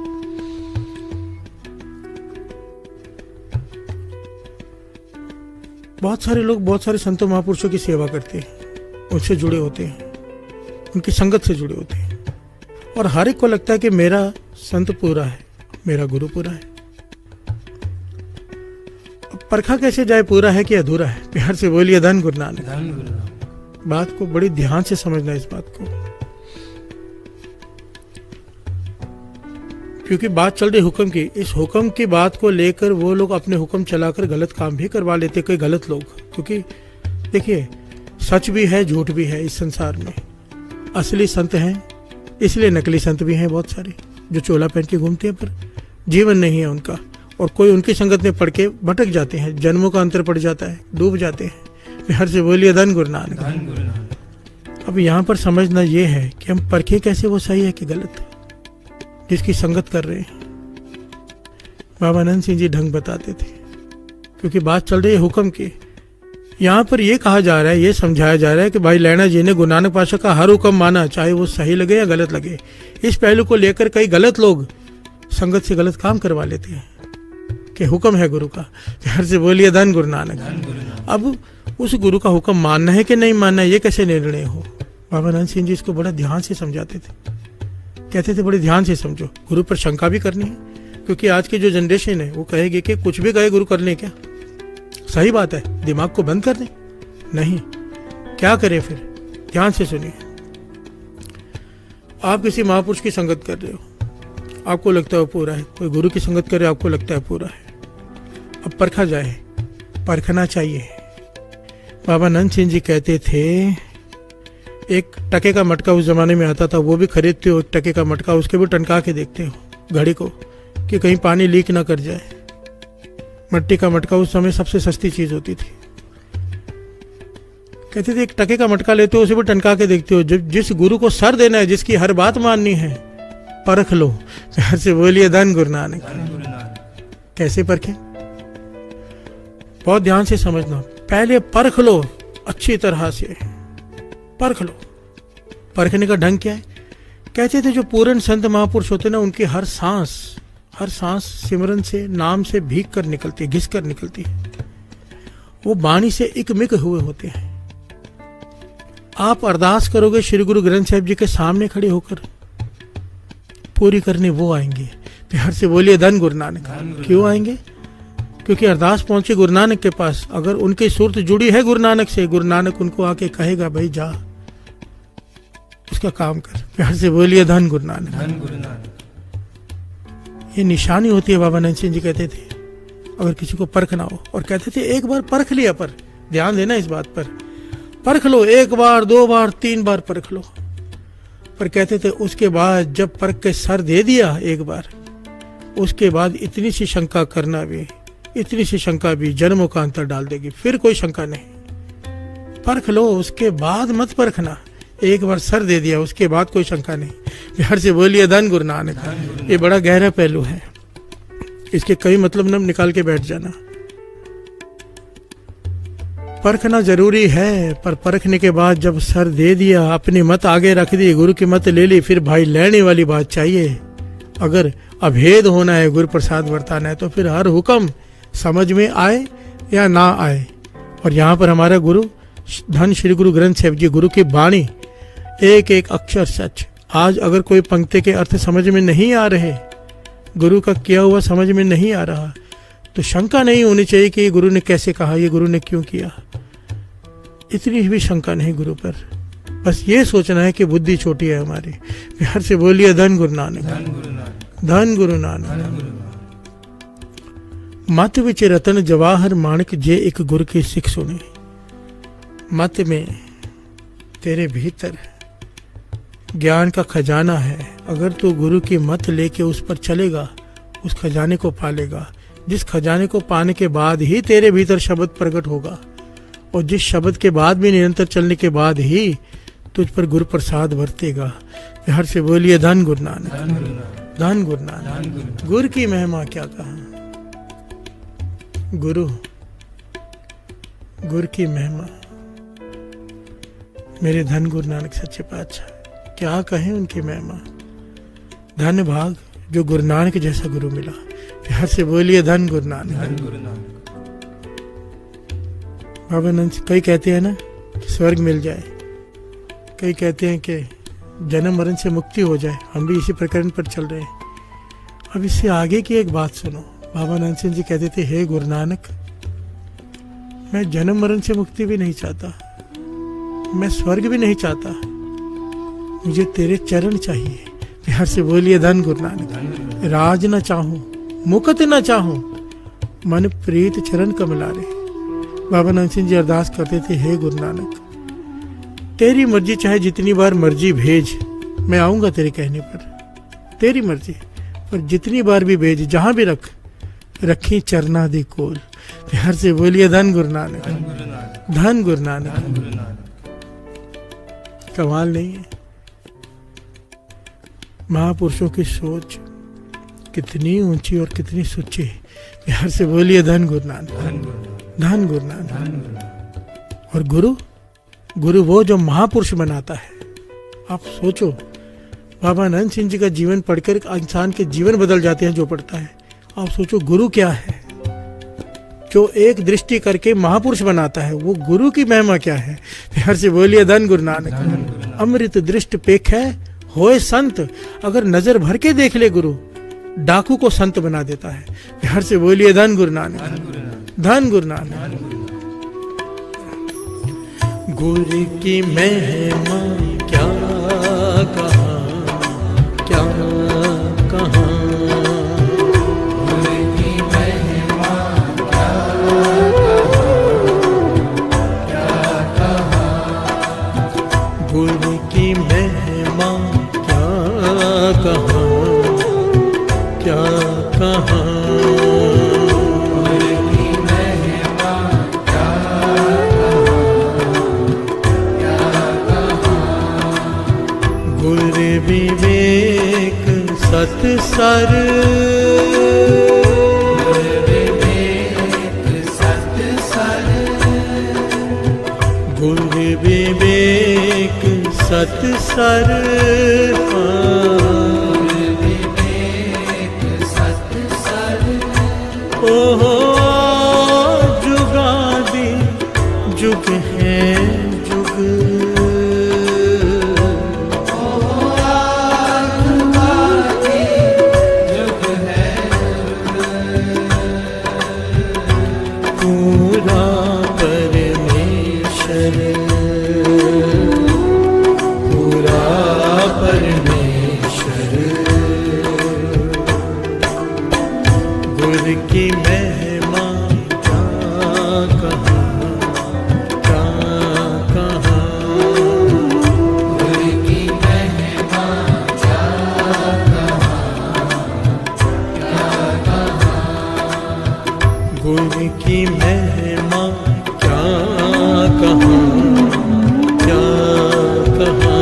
बहुत सारे लोग बहुत सारे संतों महापुरुषों की सेवा करते हैं, उनसे जुड़े होते हैं, उनकी संगत से जुड़े होते हैं, और हर एक को लगता है कि मेरा संत पूरा है, मेरा गुरु पूरा है। अब परखा कैसे जाए पूरा है कि अधूरा है? प्यार से बोलिए धन गुरु नानक। बात को बड़ी ध्यान से समझना, इस बात को, क्योंकि बात चल रही हुक्म की। इस हुक्म की बात को लेकर वो लोग अपने हुक्म चलाकर गलत काम भी करवा लेते, कोई गलत लोग। क्योंकि देखिए, सच भी है, झूठ भी है इस संसार में। असली संत हैं, इसलिए नकली संत भी हैं बहुत सारे, जो चोला पहन के घूमते हैं पर जीवन नहीं है उनका, और कोई उनकी संगत में पड़ के भटक जाते हैं, जन्मों का अंतर पड़ जाता है, डूब जाते हैं। हर से बोलिए धन गुरु नानक। अब यहाँ पर समझना ये है कि हम परखे कैसे वो सही है कि गलत है, जिसकी संगत कर रहे हैं। बाबा आनंद सिंह जी ढंग बताते थे, क्योंकि बात चल रही है हुक्म की। यहाँ पर यह कहा जा रहा है, ये समझाया जा रहा है कि भाई लैना जी ने गुरु नानक पातशाह का हर हुक्म माना, चाहे वो सही लगे या गलत लगे। इस पहलू को लेकर कई गलत लोग संगत से गलत काम करवा लेते हैं कि हुक्म है गुरु का। हर से बोलिए धन गुरु नानक। अब उस गुरु का हुक्म मानना है कि नहीं मानना है, ये कैसे निर्णय हो? बाबा आनंद सिंह जी इसको बड़ा ध्यान से समझाते थे, कहते थे बड़े ध्यान से समझो। गुरु पर शंका भी करनी है, क्योंकि आज की जो जनरेशन है वो कहेगी कि कुछ भी कहे गुरु कर ले क्या? सही बात है, दिमाग को बंद कर दें? नहीं, क्या करें फिर? ध्यान से सुनिए। आप किसी महापुरुष की संगत कर रहे हो, आपको लगता है वो पूरा है। कोई गुरु की संगत कर रहे हो, आपको लगता है पूरा है। अब परखा जाए, परखना चाहिए। बाबा आनंद सिंह जी कहते थे, एक टके का मटका उस जमाने में आता था, वो भी खरीदते हो टके का मटका, उसके भी टनका के देखते हो घड़ी को कि कहीं पानी लीक ना कर जाए। मट्टी का मटका उस समय सबसे सस्ती चीज होती थी। कहते थे एक टके का मटका लेते हो, उसे भी टनका के देखते हो। जब जिस गुरु को सर देना है, जिसकी हर बात माननी है, परख लो। प्यार से बोलिए धन गुरु नानक। कैसे परखे? बहुत ध्यान से समझना। पहले परख लो, अच्छी तरह से परख लो। परखने का ढंग क्या है? कहते थे जो पूर्ण संत महापुरुष होते ना, उनकी हर सांस सिमरन से, नाम से भीग कर निकलती है, घिस कर निकलती है। वो वाणी से इकमिक हुए होते हैं। आप अरदास करोगे श्री गुरु ग्रंथ साहिब जी के सामने खड़े होकर, पूरी करने वो आएंगे। प्यार से बोलिए धन गुरु नानक। क्यों आएंगे? क्योंकि अरदास पहुंचे गुरु नानक के पास। अगर उनकी सूरत जुड़ी है गुरु नानक से, गुरु नानक उनको आके कहेगा भाई जा, उसका काम कर। प्यार से बोलिए धन गुरु नानक। ये निशानी होती है। बाबा आनंद सिंह जी कहते थे अगर किसी को परखना हो, और कहते थे एक बार परख लिया, पर ध्यान देना इस बात पर, परख लो, एक बार, दो बार, तीन बार परख लो। पर कहते थे उसके बाद जब परख के सर दे दिया एक बार, उसके बाद इतनी सी शंका करना भी, इतनी सी शंका भी जन्मों का अंतर डाल देगी। फिर कोई शंका नहीं। परख लो, उसके बाद मत परखना। एक बार सर दे दिया, उसके बाद कोई शंका नहीं। प्यार से बोलिए धन गुरु नानक। ये बड़ा गहरा पहलू है, इसके कई मतलब न निकाल के बैठ जाना। परखना जरूरी है, पर परखने के बाद जब सर दे दिया, अपनी मत आगे रख दी, गुरु की मत ले ली, फिर भाई लेने वाली बात चाहिए। अगर अभेद होना है, गुरु प्रसाद बरताना है, तो फिर हर हुक्म समझ में आए या ना आए। और यहाँ पर हमारा गुरु धन श्री गुरु ग्रंथ साहिब जी, गुरु की वाणी, एक एक अक्षर सच। आज अगर कोई पंक्ति के अर्थ समझ में नहीं आ रहे, गुरु का किया हुआ समझ में नहीं आ रहा, तो शंका नहीं होनी चाहिए कि ये गुरु ने कैसे कहा, ये गुरु ने क्यों किया। इतनी भी शंका नहीं गुरु पर। बस ये सोचना है कि बुद्धि छोटी है हमारी। प्यार से बोलिए धन गुरु नानक, धन गुरु नानक। मत विच रतन जवाहर माणक, जे एक गुरु की सिख सुने। मत में तेरे भीतर ज्ञान का खजाना है। अगर तू गुरु की मत लेके उस पर चलेगा, उस खजाने को पालेगा। जिस खजाने को पाने के बाद ही तेरे भीतर शब्द प्रकट होगा, और जिस शब्द के बाद भी निरंतर चलने के बाद ही तुझ पर गुरु प्रसाद बरतेगा। प्यार से बोलिए धन गुरु नानक, धन गुरु नानक। गुरु की महिमा क्या कहा, गुरु की महिमा। मेरे धन गुरु नानक सच्चे पातशाह, क्या कहें उनकी महिमा। धन्य भाग जो गुरु नानक जैसा गुरु मिला। प्यार से बोलिए धन गुरु नानक। बाबा नंद, कई कहते हैं ना कि स्वर्ग मिल जाए, कई कहते हैं कि जन्म मरण से मुक्ति हो जाए। हम भी इसी प्रकरण पर चल रहे हैं। अब इससे आगे की एक बात सुनो। बाबा नंद सिंह जी कहते थे, हे गुरु नानक, मैं जन्म मरण से मुक्ति भी नहीं चाहता, मैं स्वर्ग भी नहीं चाहता, मुझे तेरे चरण चाहिए। प्यार से बोलिए धन गुरु नानक। राज न चाहूं, मुकत न चाहूं, मन प्रीत चरण कमलारे। बाबा नंद सिंह जी अरदास करते थे, हे गुरु नानक, तेरी मर्जी चाहे जितनी बार मर्जी भेज, मैं आऊंगा तेरे कहने पर। तेरी मर्जी, पर जितनी बार भी भेज, जहां भी रखी चरना दी कोल। प्यार से बोलिए धन गुरु नानक, धन गुरु नानक। कमाल नहीं है? महापुरुषों की सोच कितनी ऊंची और कितनी सुच्ची। प्यार से बोलिए धन गुरु नानक, धन गुरु नानक। और गुरु वो जो महापुरुष बनाता है। आप सोचो, बाबा नंद सिंह जी का जीवन पढ़कर इंसान के जीवन बदल जाते हैं जो पढ़ता है। आप सोचो गुरु क्या है, जो एक दृष्टि करके महापुरुष बनाता है। वो गुरु की महिमा क्या है। प्यार से बोलिए धन गुरु नानक। अमृत दृष्ट पेख है होए संत। अगर नजर भर के देख ले गुरु, डाकू को संत बना देता है। प्यार से बोलिए धन गुरु नानक, धन गुरु नानक। गुरु की महिमा क्या कहा, क्या कहा। गुरु की महिमा क्या कहा, गुरु की महिमा क्या कहा, क्या कहा। विवेक सत सर, विवेक सत सर, गुरु विवेक सत सर, विवेक सत सर। ओहो जुगादि जुग है जुग, की महिमा क्या कहा, क्या कहा। गुरु की महिमा क्या कहा, क्या कहा। गुरु की महिमा क्या कहा, क्या कहा।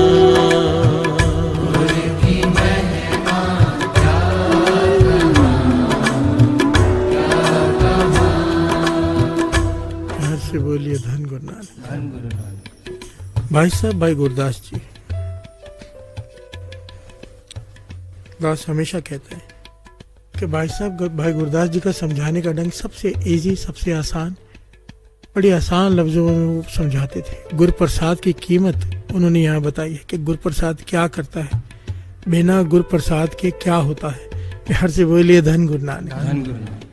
बोलिए धन गुरु नानक, धन गुरु नानक। भाई साहब, भाई गुरदास जी, दास हमेशा कहता है कि भाई साहब, भाई गुरदास जी का समझाने का ढंग सबसे इजी, सबसे आसान, बड़ी आसान लफ्जों में वो समझाते थे। गुरु प्रसाद की कीमत उन्होंने यहाँ बताई है कि गुरु प्रसाद क्या करता है, बिना गुरु प्रसाद के क्या होता है। प्यार से बोलिए धन गुरु नानक।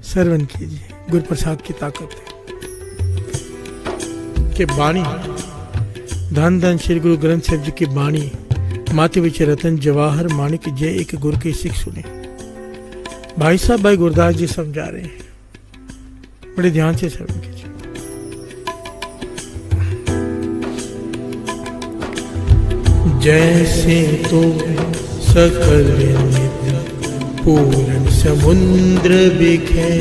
श्रवण कीजिए, गुरु प्रसाद की ताकत है कि बाणी, धन धन श्री गुरु ग्रंथ साहिब जी की बाणी, माथे विच रतन जवाहर माणिक जय, एक गुरु की सिख सुने। भाई साहब, भाई गुरदास जी समझा रहे हैं, बड़े ध्यान से श्रवण कीजिए। जैसे तो सकल नित्य पूर्ण समुद्र बिखे,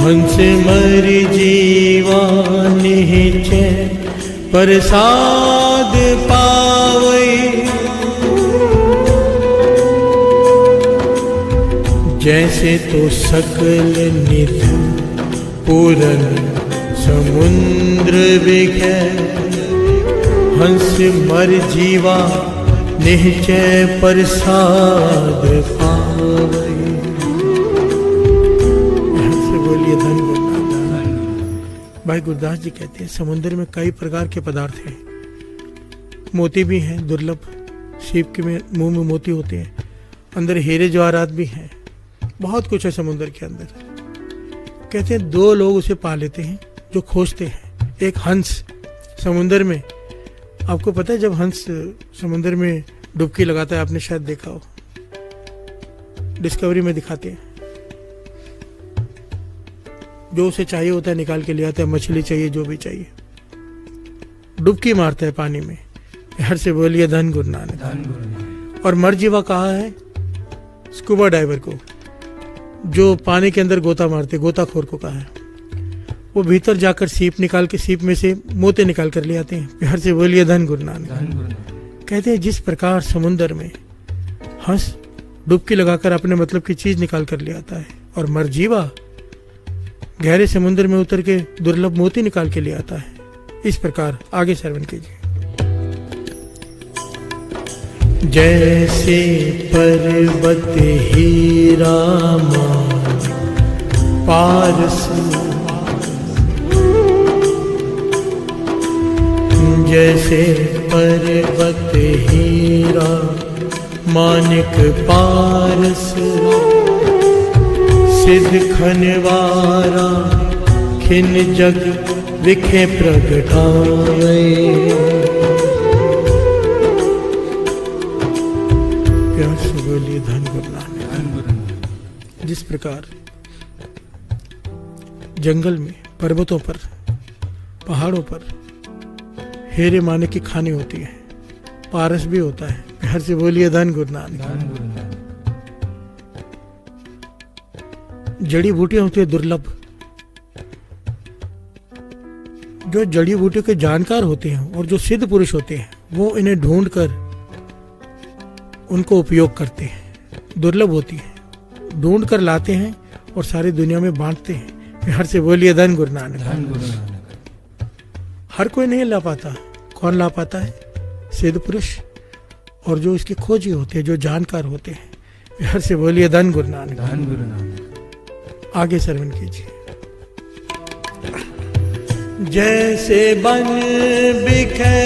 हंस मर जीवा निश्चय प्रसाद पावै। जैसे तो सकल नित्य पूर्ण समुद्र बिखे, हंस मर जीवा निश्चय प्रसाद पावै। बोलिए धन गुरदास। भाई गुरदास जी कहते हैं समुद्र में कई प्रकार के पदार्थ हैं, मोती भी हैं दुर्लभ, सीप के मुंह में मोती होते हैं, अंदर हीरे जवाहरात भी हैं, बहुत कुछ है समुद्र के अंदर। कहते हैं दो लोग उसे पा लेते हैं जो खोजते हैं। एक हंस समुद्र में, आपको पता है जब हंस समुद्र में डुबकी लगाता है, आपने शायद देखा हो, डिस्कवरी में दिखाते हैं, जो उसे चाहिए होता है निकाल के ले आता है, मछली चाहिए, जो भी चाहिए, डुबकी मारता है पानी में। हर से बोलिए धन गुरु नानक। और मरजीवा कहा है स्कूबा डाइवर को, जो पानी के अंदर गोता मारते, गोताखोर को कहा है। वो भीतर जाकर सीप निकाल के, सीप में से मोते निकाल कर ले आते हैं। प्यार से बोलिए धन गुरु नानक। कहते हैं जिस प्रकार समुद्र में हंस डुबकी लगाकर अपने मतलब की चीज निकाल कर ले आता है, और मरजीवा गहरे समुद्र में उतर के दुर्लभ मोती निकाल के ले आता है, इस प्रकार आगे श्रवण कीजिए। जैसे पर्वत हीरा पारस, जैसे पर्वत हीरा मानिक पारस, सिद्ध खनवारा खिन जग विखे प्रगटाए। प्यार से बोलिए धन गुरु नानक। जिस प्रकार जंगल में, पर्वतों पर, पहाड़ों पर हीरे माने की खानी होती है, पारस भी होता है। प्यार से बोलिए धन गुरु नानक। जड़ी बूटियां होती है दुर्लभ, जो जड़ी बूटियों के जानकार होते हैं और जो सिद्ध पुरुष होते हैं, वो इन्हें ढूंढकर उनको उपयोग करते हैं। दुर्लभ होती है, ढूंढ कर लाते हैं और सारी दुनिया में बांटते हैं। प्यार से बोलिए धन गुरु नानक। हर कोई नहीं ला पाता, कौन ला पाता है? सिद्ध पुरुष और जो इसके खोजी होते हैं, जो जानकार होते हैं। प्यार से बोलिए धन गुरु नानक। आगे श्रवण कीजिए। जैसे बन बिखे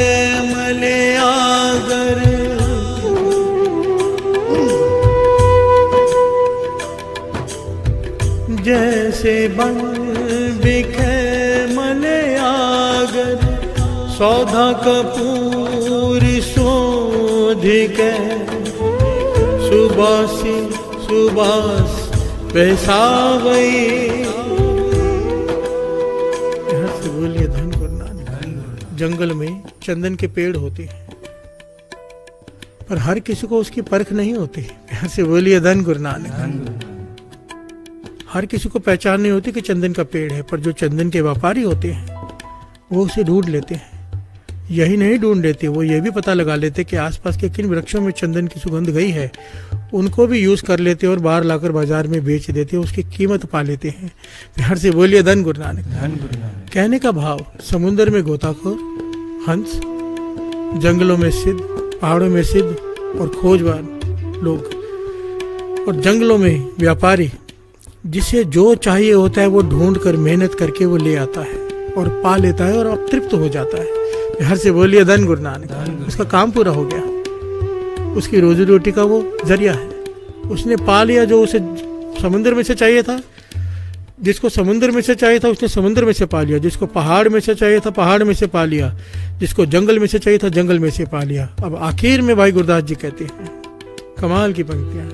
मलयागर, जैसे बन बिखे मलयागर, सौधा कपूर शोधिक, सुबासी सुबास पैसावई। यहाँ से बोलिए धन गुरु नानक। जंगल में चंदन के पेड़ होते हैं, पर हर किसी को उसकी परख नहीं होती। यहाँ से बोलिए धन गुरु नानक। हर किसी को पहचान नहीं होती कि चंदन का पेड़ है, पर जो चंदन के व्यापारी होते हैं वो उसे ढूंढ लेते हैं। यही नहीं ढूंढ लेते, वो ये भी पता लगा लेते कि आसपास के किन वृक्षों में चंदन की सुगंध गई है, उनको भी यूज कर लेते और बाहर लाकर बाजार में बेच देते, उसकी कीमत पा लेते हैं। प्यार से बोलिए धन गुरु नानक। कहने का भाव, समुद्र में गोताखोर, हंस, जंगलों में सिद्ध, पहाड़ों में सिद्ध और खोजवान लोग और जंगलों में व्यापारी, जिसे जो चाहिए होता है वो ढूंढ कर मेहनत करके वो ले आता है और पा लेता है और अब तृप्त हो जाता है। हर से बोलिए धन गुरु नानक। उसका काम पूरा हो गया, उसकी रोजी रोटी का वो जरिया है। उसने पा लिया जो उसे समुद्र में से चाहिए था, जिसको समुद्र में से चाहिए था उसने समुद्र में से पा लिया, जिसको पहाड़ में से चाहिए था पहाड़ में से पा लिया, जिसको जंगल में से चाहिए था जंगल में से पा लिया। अब आखिर में भाई गुरदास जी कहते हैं, कमाल की पंक्तियां,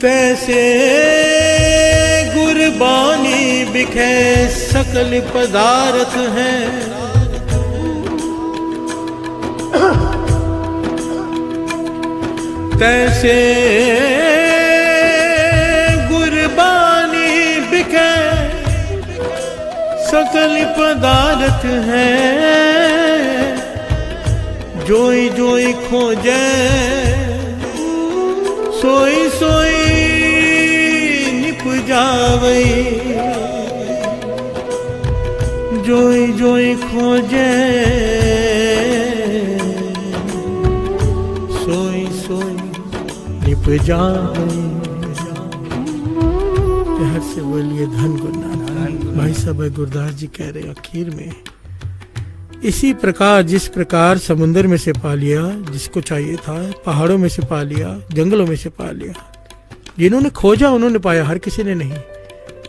तैसे गुरबानी बिखे सकल पदार्थ हैं, तैसे गुरबानी बिखे सकल पदार्थ हैं, जोई जोई खोजे सोई सोई निप जावई, जोई जोई खोजे सोई सोई निप जावई। हर से बोलिए धन गुरु नानक। भाई साहब गुरदास जी कह रहे आखिर में, इसी प्रकार जिस प्रकार समुद्र में से पा लिया जिसको चाहिए था, पहाड़ों में से पा लिया, जंगलों में से पा लिया, जिन्होंने खोजा उन्होंने पाया, हर किसी ने नहीं।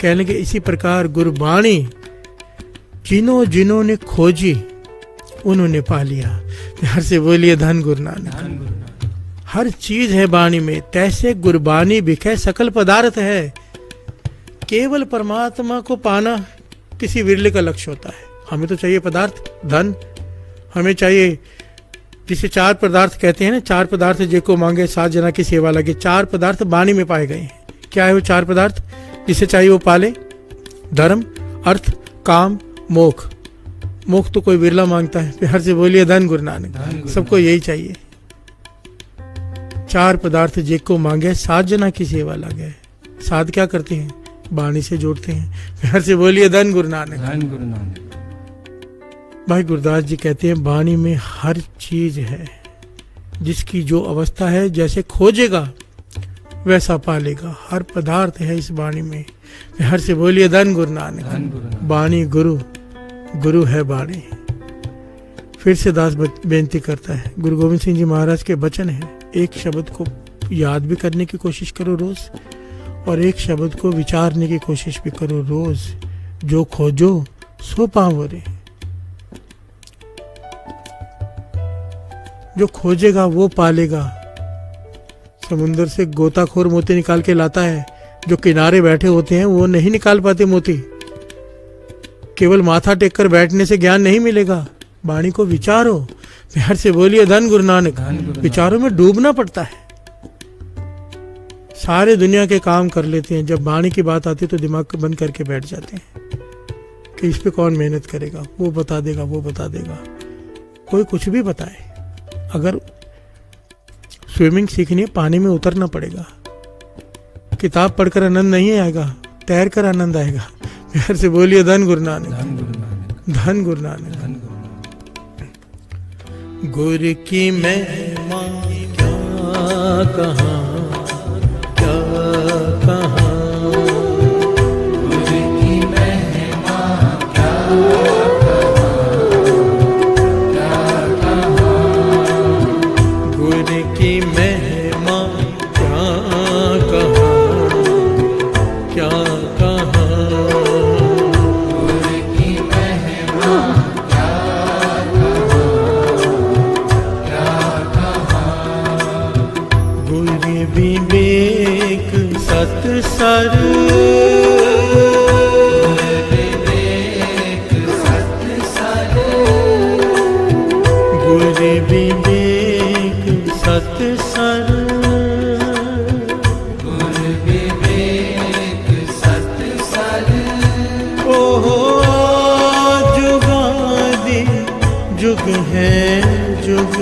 कहने के इसी प्रकार गुरबाणी जिन्होंने खोजी उन्होंने पा लिया। हर से बोलिए धन गुरु नानक। हर चीज है बाणी में, तैसे गुरबानी बिखे सकल पदार्थ है। केवल परमात्मा को पाना किसी विरले का लक्ष्य होता है। हमें तो चाहिए पदार्थ, धन, हमें चाहिए जिसे चार पदार्थ कहते हैं ना, चार पदार्थ जेको मांगे 7 जना की सेवा लगे। 4 पदार्थ बाणी में पाए गए हैं। क्या है वो 4 पदार्थ? जिसे चाहिए वो पाले, धर्म, अर्थ, काम, मोक्ष। मोक्ष तो कोई विरला मांगता है। हर से बोलिए धन गुरु नानक। सबको यही चाहिए। 4 पदार्थ जेको मांगे 7 जना की सेवा लगे। 7 क्या करते हैं? बाणी से जोड़ते हैं। हर से बोलिए धन गुरु नानक। धन गुरु नानक। भाई गुरदास जी कहते हैं बाणी में हर चीज है, जिसकी जो अवस्था है, जैसे खोजेगा वैसा पालेगा। हर पदार्थ है इस बाणी में। हर से बोलिए धन गुरु नानक। बाणी गुरु, गुरु है बाणी। फिर से दास बेनती करता है, गुरु गोविंद सिंह जी महाराज के वचन है, एक शब्द को याद भी करने की कोशिश करो रोज, और एक शब्द को विचारने की कोशिश भी करो रोज। जो खोजो सो पाओ रे। जो खोजेगा वो पालेगा। समुंदर से गोताखोर मोती निकाल के लाता है, जो किनारे बैठे होते हैं वो नहीं निकाल पाते मोती। केवल माथा टेक कर बैठने से ज्ञान नहीं मिलेगा। वाणी को विचारो। प्यार से बोलिए धन गुरु नानक। विचारों में डूबना पड़ता है। सारे दुनिया के काम कर लेते हैं, जब वाणी की बात आती है तो दिमाग बंद करके बैठ जाते हैं कि इस पे कौन मेहनत करेगा, वो बता देगा, वो बता देगा। कोई कुछ भी बताए, अगर स्विमिंग सीखनी है पानी में उतरना पड़ेगा। किताब पढ़कर आनंद नहीं आएगा, तैर कर आनंद आएगा। प्यार से बोलिए धन गुरु नानक। धन गुरु नानक। गुरु की महिमा क्या कहाँ, क्या कहाँ। गुरु की महिमा क्या गुरु की महिमा क्या कहाँ, क्या कहाँ। गुरु की महिमा गुरु विवेक सत सर, गुरु विवेक सत सर, गुरु विवेक सत सर। ओहो जुगादि जुग है जुग,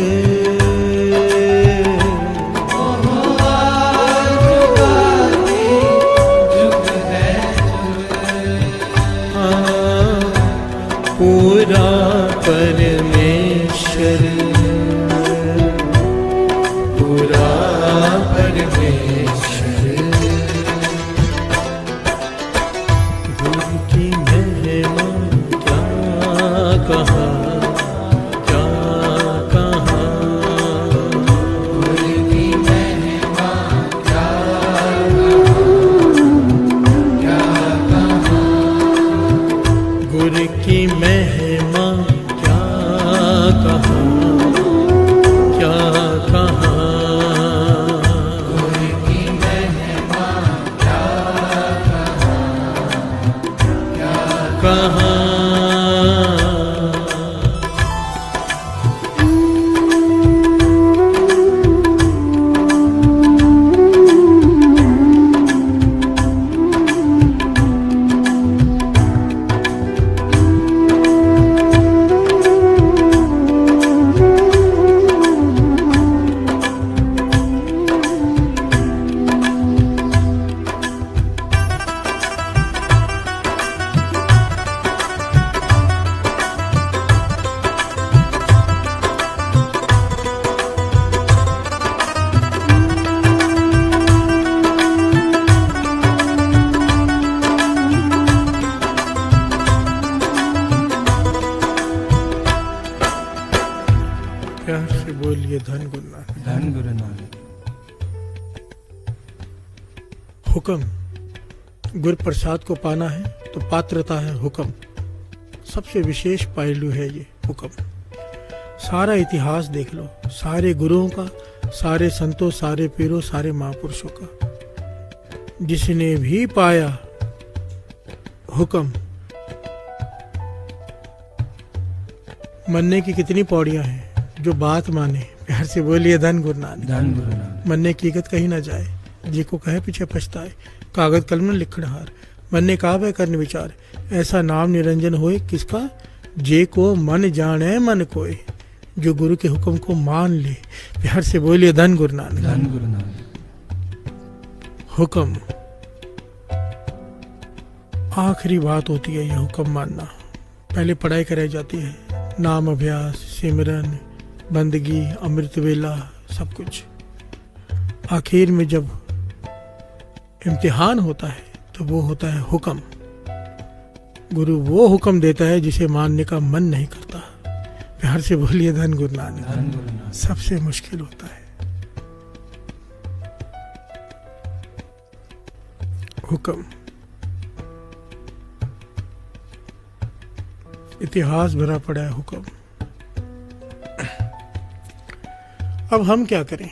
जुगादि जुग कहाँ प्यार से बोलिए धन गुरु नानक। धन गुरु नानक। हुक्म, गुरु प्रसाद को पाना है तो पात्रता है हुक्म। सबसे विशेष पहलू है ये हुक्म। सारा इतिहास देख लो, सारे गुरुओं का, सारे संतों, सारे पीरों, सारे महापुरुषों का, जिसने भी पाया हुक्म। मनने की कितनी पौड़ियां हैं, जो बात माने। प्यार से बोलिए धन गुरु नानक। धन गुरु नानक। मनने की इकत कहीं ना जाए, जी को कहे पीछे पछताए। कागज कलम लिखड़हार, मनने काबे करने विचार। ऐसा नाम निरंजन होए किसका, जे को मन जाने मन कोय। जो गुरु के हुक्म को मान ले। प्यार से बोलिए धन गुरु नानक। धन गुरु नानक। हुक्म आखिरी बात होती है, यह हुक्म मानना। पहले पढ़ाई कराई जाती है, नाम अभ्यास, सिमरन, बंदगी, अमृत वेला, सब कुछ। आखिर में जब इम्तिहान होता है तो वो होता है हुक्म। गुरु वो हुक्म देता है जिसे मानने का मन नहीं करता। प्यार से बोलिए धन गुरु नानक। धन गुरु नानक। सबसे मुश्किल होता है हुक्म। इतिहास भरा पड़ा है हुक्म। अब हम क्या करें,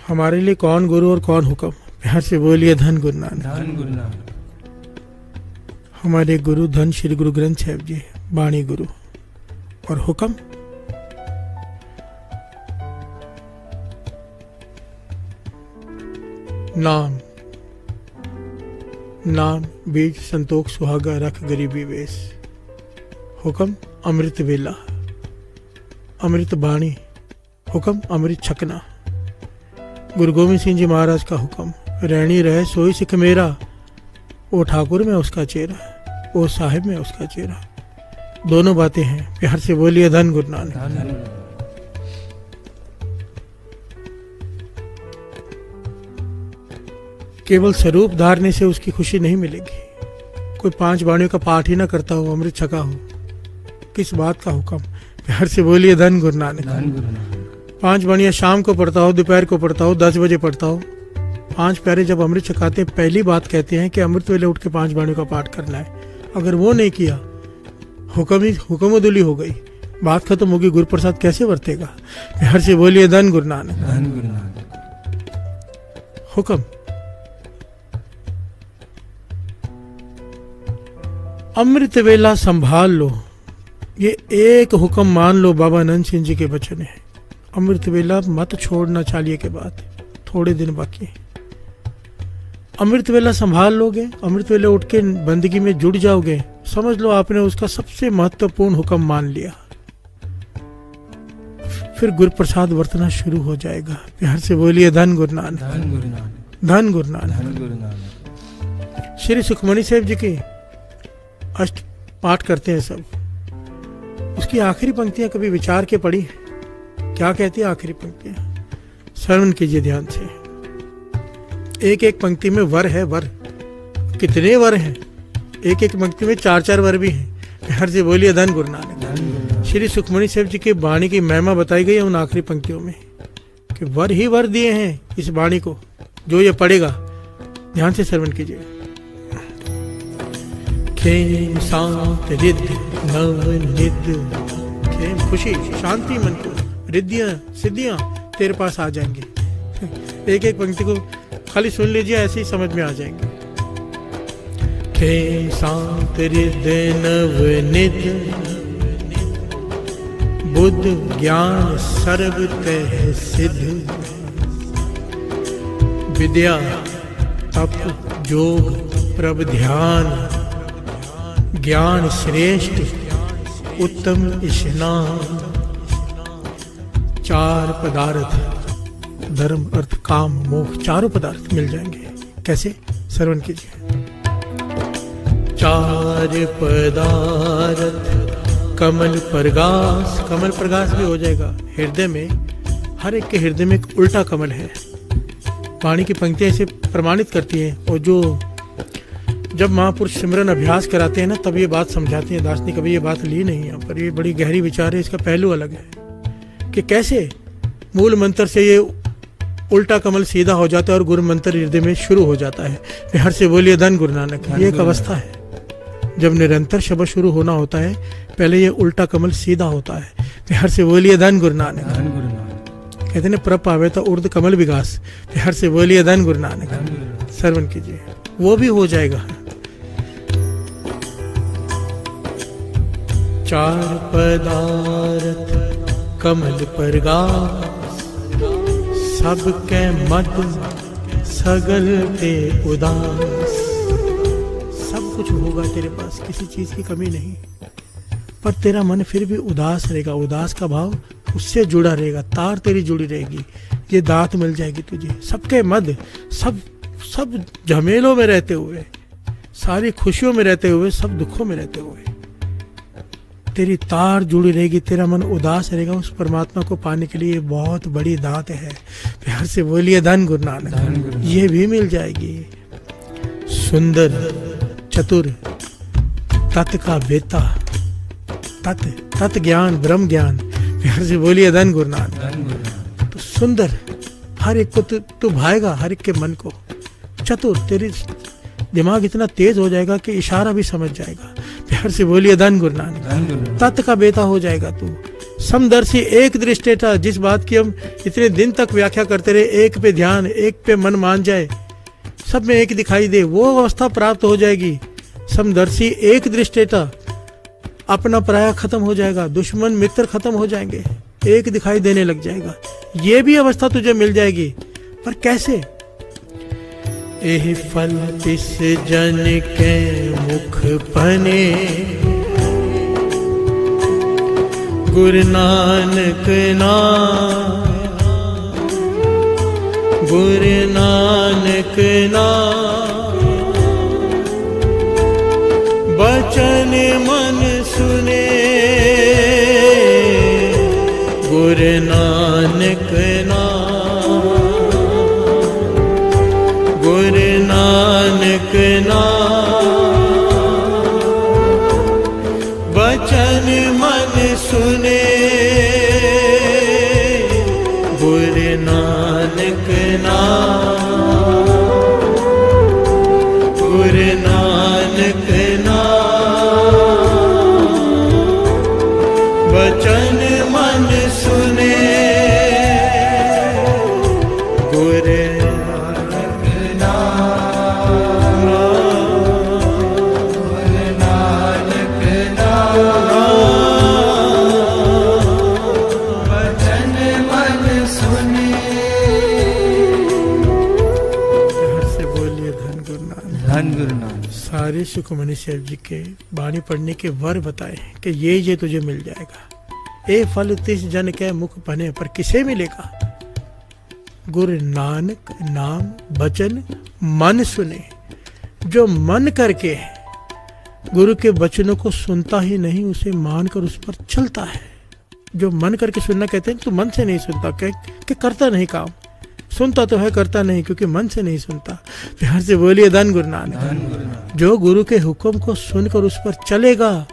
हमारे लिए कौन गुरु और कौन हुक्म। प्यार से बोलिए धन गुरु नानक। धन गुरु नानक। हमारे गुरु धन श्री गुरु ग्रंथ साहिब जी, वाणी गुरु। और हुक्म नाम। नाम बीज संतोख सुहागा रख गरीबी वेश। हुक्म अमृत वेला, अमृत बाणी। हुक्म अमृत छकना। गुरु गोविंद सिंह जी महाराज का हुक्म, रहनी रहे सोई सिख मेरा। ओ ठाकुर में उसका चेहरा, ओ साहिब में उसका चेहरा। दोनों बातें हैं। प्यार से बोलिए धन गुरु नानक। धन गुरु नानक। केवल स्वरूप धारने से उसकी खुशी नहीं मिलेगी। कोई 5 वाणियों का पाठ ही ना करता हो, अमृत छका हो, किस बात का हुक्म। प्यार से बोलिए धन गुरु नानक। धन गुरु नानक। 5 वाणियां शाम को पढ़ता हो, दोपहर को पढ़ता हो, 10 बजे पढ़ता हो। 5 प्यारे जब अमृत छकाते हैं, पहली बात कहते हैं कि अमृत वेले उठ के 5 वाणियों का पाठ करना है। अगर वो नहीं किया, हुक्मदुली हो गई, बात खत्म होगी। गुरु प्रसाद कैसे बरतेगा। प्यार से बोलिए धन गुरु नानक। धन गुरु नानक। हुक्म अमृत वेला संभाल लो। ये एक हुक्म मान लो, बाबा आनंद सिंह जी के वचन है। अमृत वेला मत छोड़ना, चालिये के बाद थोड़े दिन बाकी है। अमृत वेला संभाल लोगे, अमृत वेले उठ के बंदगी में जुड़ जाओगे, समझ लो आपने उसका सबसे महत्वपूर्ण हुक्म मान लिया। फिर गुरु प्रसाद वर्तना शुरू हो जाएगा। प्यार से बोलिए धन गुरु नानक। धन गुरु नानक। धन गुरु नानक। धन गुरु नानक। श्री सुखमणि साहिब जी की अष्ट पाठ करते हैं सब। उसकी आखिरी पंक्तियां कभी विचार के पढ़ी। क्या कहती है आखिरी पंक्तियां, श्रवण कीजिए ध्यान से। एक एक पंक्ति में वर है, वर कितने वर हैं। एक एक पंक्ति में 4-4 वर भी हैं। प्यार से बोलिए धन गुरु नानक। धन गुरु नानक। श्री सुखमणि साहिब जी की वाणी की महिमा बताई गई है उन आखिरी पंक्तियों में कि वर ही वर दिए हैं इस वाणी को। जो ये पढ़ेगा ध्यान से श्रवण कीजिए। खेम शांत रिद्ध नव निध। खेम खुशी शांति मन को, रिद्धियां सिद्धियां तेरे पास आ जाएंगी। एक एक पंक्ति को खाली सुन लीजिए, ऐसे ही समझ में आ जाएंगे। खेम शांत हृदय नवनित, बुद्ध ज्ञान सर्वतः सिद्ध। विद्या तप योग प्रभ ध्यान, ज्ञान श्रेष्ठ उत्तम स्नान। चार पदार्थ धर्म अर्थ काम मोक्ष, चारों पदार्थ मिल जाएंगे। कैसे? श्रवण कीजिए। चार पदार्थ कमल प्रगास, कमल प्रगास भी हो जाएगा हृदय में। हर एक के हृदय में एक उल्टा कमल है। वाणी की पंक्तियां इसे प्रमाणित करती हैं। और जो जब महापुरुष सिमरन अभ्यास कराते हैं ना, तब ये बात समझाते हैं। दास ने कभी ये बात ली नहीं है, पर ये बड़ी गहरी विचार है। इसका पहलू अलग है कि कैसे मूल मंत्र से ये उल्टा कमल सीधा हो जाता है और गुरु मंत्र हृदय में शुरू हो जाता है। हर से बोलिए धन गुरु नानक। ये एक अवस्था है जब निरंतर शब्द शुरू होना होता है। पहले ये उल्टा कमल सीधा होता है। हर से बोलिए धन गुरु नानक। कहते हैं प्रभ पावे तो उर्द कमल विकास। हर से बोलिए धन गुरु नानक। श्रवण कीजिए, वो भी हो जाएगा। चार पदार्थ कमल प्रगास, सबके मद सगल ते उदास। सब कुछ होगा तेरे पास, किसी चीज की कमी नहीं, पर तेरा मन फिर भी उदास रहेगा। उदास का भाव उससे जुड़ा रहेगा, तार तेरी जुड़ी रहेगी। ये दात मिल जाएगी तुझे। सबके मद, सब झमेलों में रहते हुए, सारी खुशियों में रहते हुए, सब दुखों में रहते हुए तेरी तार जुड़ी रहेगी। तेरा मन उदास रहेगा। उस परमात्मा को पाने के लिए बहुत बड़ी दात है। प्यार से बोलिए धन गुरु नानक। ये भी मिल जाएगी। सुंदर चतुर तत् का बेता, तत् ज्ञान ब्रह्म ज्ञान। प्यार से बोलिए धन गुरु नानक। तो सुंदर, हर एक को तू भाएगा, हर एक के मन को। चतुर, तेरी दिमाग इतना तेज हो जाएगा कि इशारा भी समझ जाएगा। प्यार से बोलिए धन गुरु नानक। तत् का बेटा हो जाएगा तू। समदर्शी, एक दृष्टेता, जिस बात की हम इतने दिन तक व्याख्या करते रहे, एक पे ध्यान, एक पे मन मान जाए, सब में एक दिखाई दे, वो अवस्था प्राप्त हो जाएगी। समदर्शी, एक दृष्टेता, अपना पराया खत्म हो जाएगा, दुश्मन मित्र खत्म हो जाएंगे, एक दिखाई देने लग जाएगा। ये भी अवस्था तुझे मिल जाएगी। पर कैसे? एह फल तिस जन के मुख पने, गुरु नानक नाम, गुरु नानक नाम। बचन मन सुने, गुरु नानक नाम, गुरु नानक नाम। बचन मन सुने, गुरु नानक नाम, गुरु नानक नाम। बचन मन सुने, गुरु सारे सुखमणि साहब जी के वाणी पढ़ने के वर बताए कि ये तुझे मिल जाएगा। ए फल तिस जन के मुख बने, पर किसे मिलेगा? गुरु नानक नाम बचन मन सुने। जो मन करके गुरु के वचनों को सुनता ही नहीं, उसे मानकर उस पर चलता है। जो मन करके सुनना कहते हैं, तो मन से नहीं सुनता, कि करता नहीं काम। सुनता तो है, करता नहीं, क्योंकि मन से नहीं सुनता। प्यार से बोलिए धन गुरु नानक। जो गुरु के हुक्म को सुनकर उस पर चलेगा,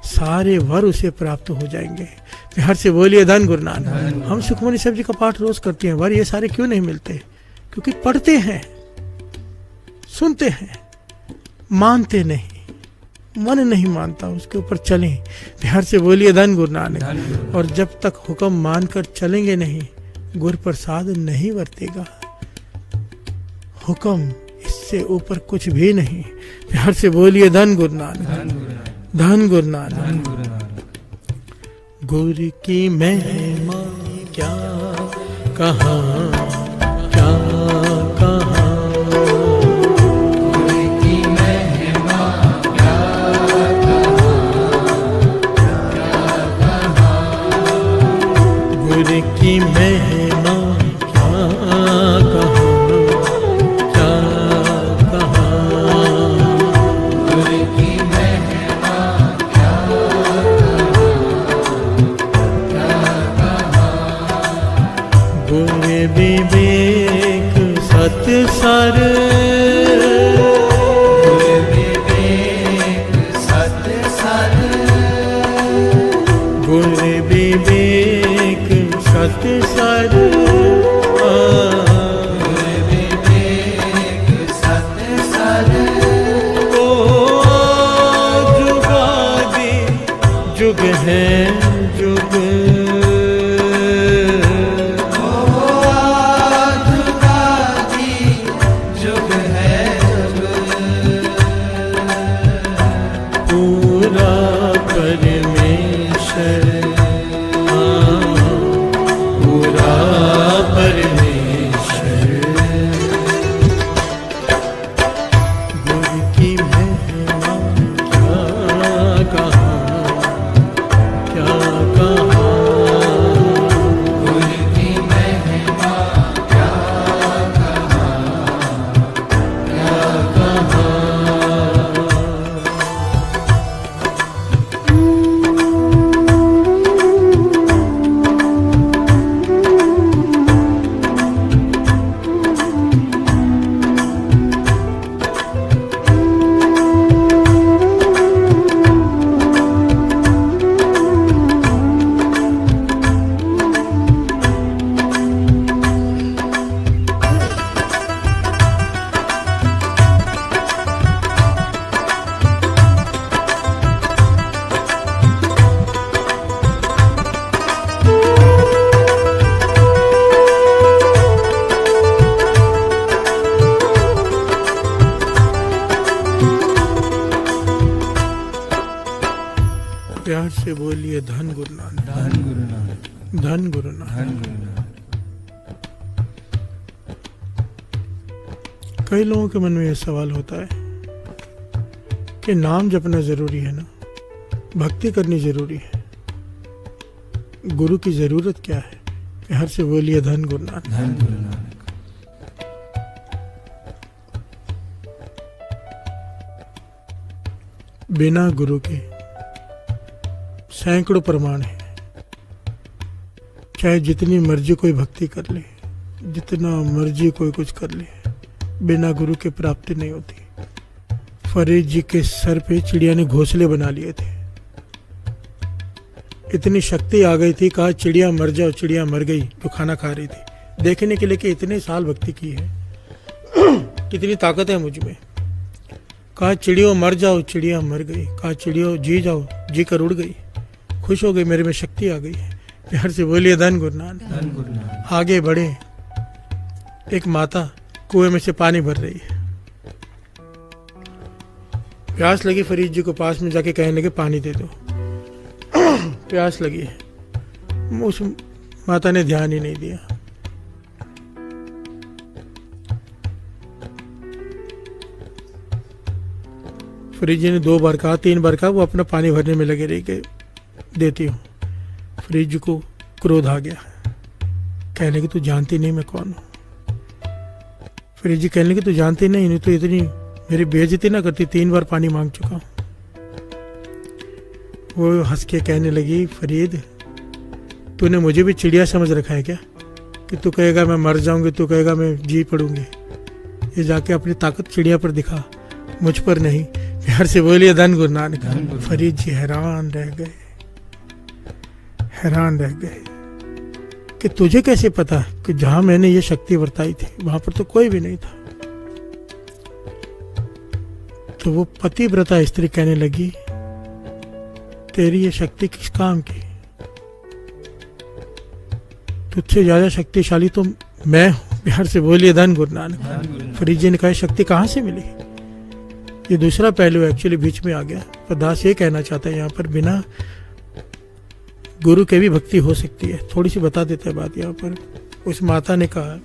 सारे वर उसे प्राप्त हो जाएंगे। प्यार से बोलिए धन गुरु नानक। हम सुखमणि साहब जी का पाठ रोज करते हैं, वर ये सारे क्यों नहीं मिलते? क्योंकि पढ़ते हैं, सुनते हैं, मानते नहीं, मन नहीं मानता, उसके ऊपर चलें। प्यार से बोलिए धन गुरु नानक। और जब तक हुक्म मानकर चलेंगे नहीं, गुरु प्रसाद नहीं वर्तेगा। हुक्म इससे ऊपर कुछ भी नहीं। प्यार से बोलिए धन गुरु नानक, धन गुरु नानक। गुरु की महिमा क्या कहाँ, क्या कहाँ, गुरु की महिमा क्या गुरु की महिमा क्या कहाँ, क्या कहाँ, गुरु की महिमा गुरु विवेक सत सर, गुरु विवेक सत सर, गुरु विवेक सत सर, गुरु विवेक सत सर, ओ जुगादि जुग है जुग, जुगादि जुग है पूरा परमेश्वर, पूरा परमेश्वर। गुरु की महिमा क्या कहाँ, क्या कहाँ, गुरु की महिमा क्या प्यार से बोलिए धन गुरु नानक, धन गुरु नानक, धन गुरु नानक। धन गुरु नानक। कई लोगों के मन में यह सवाल होता है कि नाम जपना जरूरी है ना, भक्ति करनी जरूरी है, गुरु की जरूरत क्या है? प्यार से बोलिए धन गुरु नानक, धन गुरु नानक। बिना गुरु के सैकड़ों प्रमाण है, चाहे जितनी मर्जी कोई भक्ति कर ले, जितना मर्जी कोई कुछ कर ले, बिना गुरु के प्राप्ति नहीं होती। फरीद जी के सर पे चिड़िया ने घोंसले बना लिए थे, इतनी शक्ति आ गई थी, कहा चिड़िया मर जाओ, चिड़िया मर गई जो खाना खा रही थी, देखने के लिए कि इतने साल भक्ति की है, कितनी ताकत है मुझ में। कहा चिड़ियों मर जाओ, चिड़िया मर गई। कहा चिड़ियों जी जाओ, जी कर उड़ गई, खुश हो गई, मेरे में शक्ति आ गई है। प्यार से बोलिए धन गुरु नानक, धन गुरु नानक। आगे बढ़े। एक माता कुएं में से पानी भर रही है, प्यास लगी, फरीद जी को पास में जाके कहने लगे पानी दे दो, प्यास लगी है। उस माता ने ध्यान ही नहीं दिया। फरीद जी ने 2 बार कहा, 3 बार कहा, वो अपना पानी भरने में लगे रही कि देती हूँ। फरीद जी को क्रोध आ गया, कहने कि तू जानती नहीं मैं कौन हूँ। फरीद जी कहने कि तू जानती नहीं तो इतनी मेरी बेइज्जती ना करती, 3 बार पानी मांग चुका हूँ। वो हंस के कहने लगी, फरीद तूने मुझे भी चिड़िया समझ रखा है क्या, कि तू कहेगा मैं मर जाऊंगी, तू कहेगा मैं जी पड़ूंगी। ये जाके अपनी ताकत चिड़िया पर दिखा, मुझ पर नहीं। प्यार से बोलिए धन गुरु नानक। फरीद जी हैरान रह गए, हैरान रह गए कि तुझे कैसे पता कि जहां मैंने ये शक्ति बरताई थी वहां पर तो कोई भी नहीं था। तो वो पतिव्रता स्त्री कहने लगी, तेरी ये शक्ति किस काम की, तुझसे ज्यादा शक्तिशाली तो मैं हूं। प्यार से बोलिए धन गुरु नानक। फरीद जी ने कहा शक्ति कहाँ से मिली? ये दूसरा पहलू एक्चुअली बीच में आ गया। पर दास ये कहना चाहता है यहाँ पर बिना गुरु के भी भक्ति हो सकती है। थोड़ी सी बता देते हैं बात। यहाँ पर उस माता ने कहा,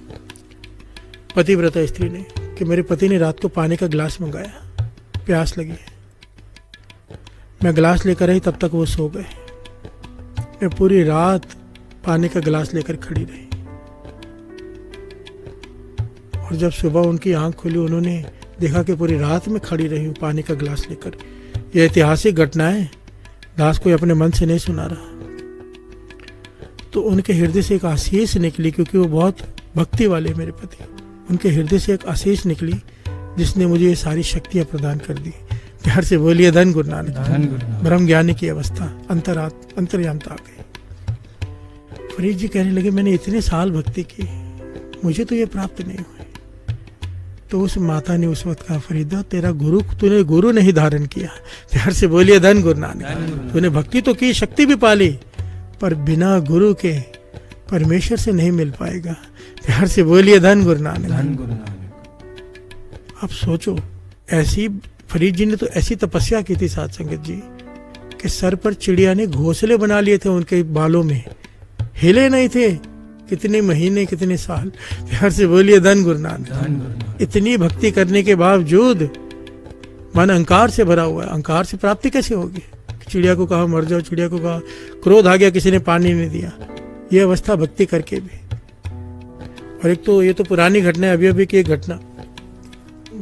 पतिव्रता स्त्री ने, कि मेरे पति ने रात को पानी का गिलास मंगाया, प्यास लगी है, मैं गिलास लेकर आई, तब तक वो सो गए। मैं पूरी रात पानी का गिलास लेकर खड़ी रही और जब सुबह उनकी आंख खुली, उन्होंने देखा कि पूरी रात में खड़ी रही हूँ पानी का गिलास लेकर। यह ऐतिहासिक घटना है, दास कोई अपने मन से नहीं सुना रहा। तो उनके हृदय से एक आशीष निकली, क्योंकि वो बहुत भक्ति वाले मेरे पति, उनके हृदय से एक आशीष निकली जिसने मुझे ये सारी शक्तियां प्रदान कर दी। प्यार से बोलिए धन गुरु नानक। ब्रह्म ज्ञानी की अवस्था, अंतर्यामता आ गई। फरीद जी कहने लगे मैंने इतने साल भक्ति की, मुझे तो ये प्राप्त नहीं हुई। तो उस माता ने उस वक्त कहा, फरीदा तेरा गुरु, तूने गुरु नहीं धारण किया। प्यार से बोलिए धन गुरु नानक। तूने भक्ति तो की, शक्ति भी पाली, पर बिना गुरु के परमेश्वर से नहीं मिल पाएगा। प्यार से बोलिए धन गुरु नानक। अब सोचो, ऐसी फरीद जी ने तो ऐसी तपस्या की थी साध संगत जी कि सर पर चिड़िया ने घोंसले बना लिए थे उनके बालों में, हिले नहीं थे कितने महीने कितने साल। प्यार से बोलिए धन गुरु नानक। इतनी भक्ति करने के बावजूद मन अहंकार से भरा हुआ है। अहंकार से प्राप्ति कैसे होगी? चिड़िया को कहा मर जाओ, चिड़िया को कहा क्रोध आ गया, किसी ने पानी नहीं दिया। ये अवस्था भक्ति करके भी। और एक तो ये तो पुरानी घटना है, अभी अभी की एक घटना।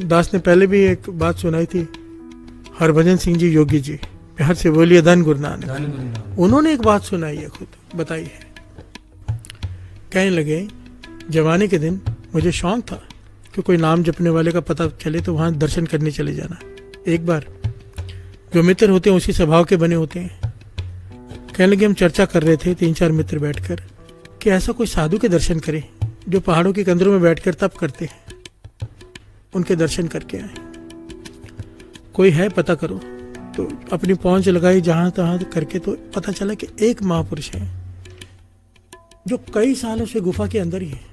दास ने पहले भी एक बात सुनाई थी, हरभजन सिंह जी योगी जी, प्यार से बोलिए धन गुरु नानक। उन्होंने एक बात सुनाई है, खुद बताई है। कहने लगे जवानी के दिन मुझे शौक था कि कोई नाम जपने वाले का पता चले तो वहां दर्शन करने चले जाना। एक बार जो मित्र होते हैं उसी स्वभाव के बने होते हैं। कहने लगे हम चर्चा कर रहे थे 3-4 मित्र बैठकर कि ऐसा कोई साधु के दर्शन करें जो पहाड़ों के कंदरों में बैठकर तप करते हैं, उनके दर्शन करके आए। कोई है पता करो। तो अपनी पहुंच लगाई जहां तहां करके, तो पता चला कि एक महापुरुष है जो कई सालों से गुफा के अंदर ही है।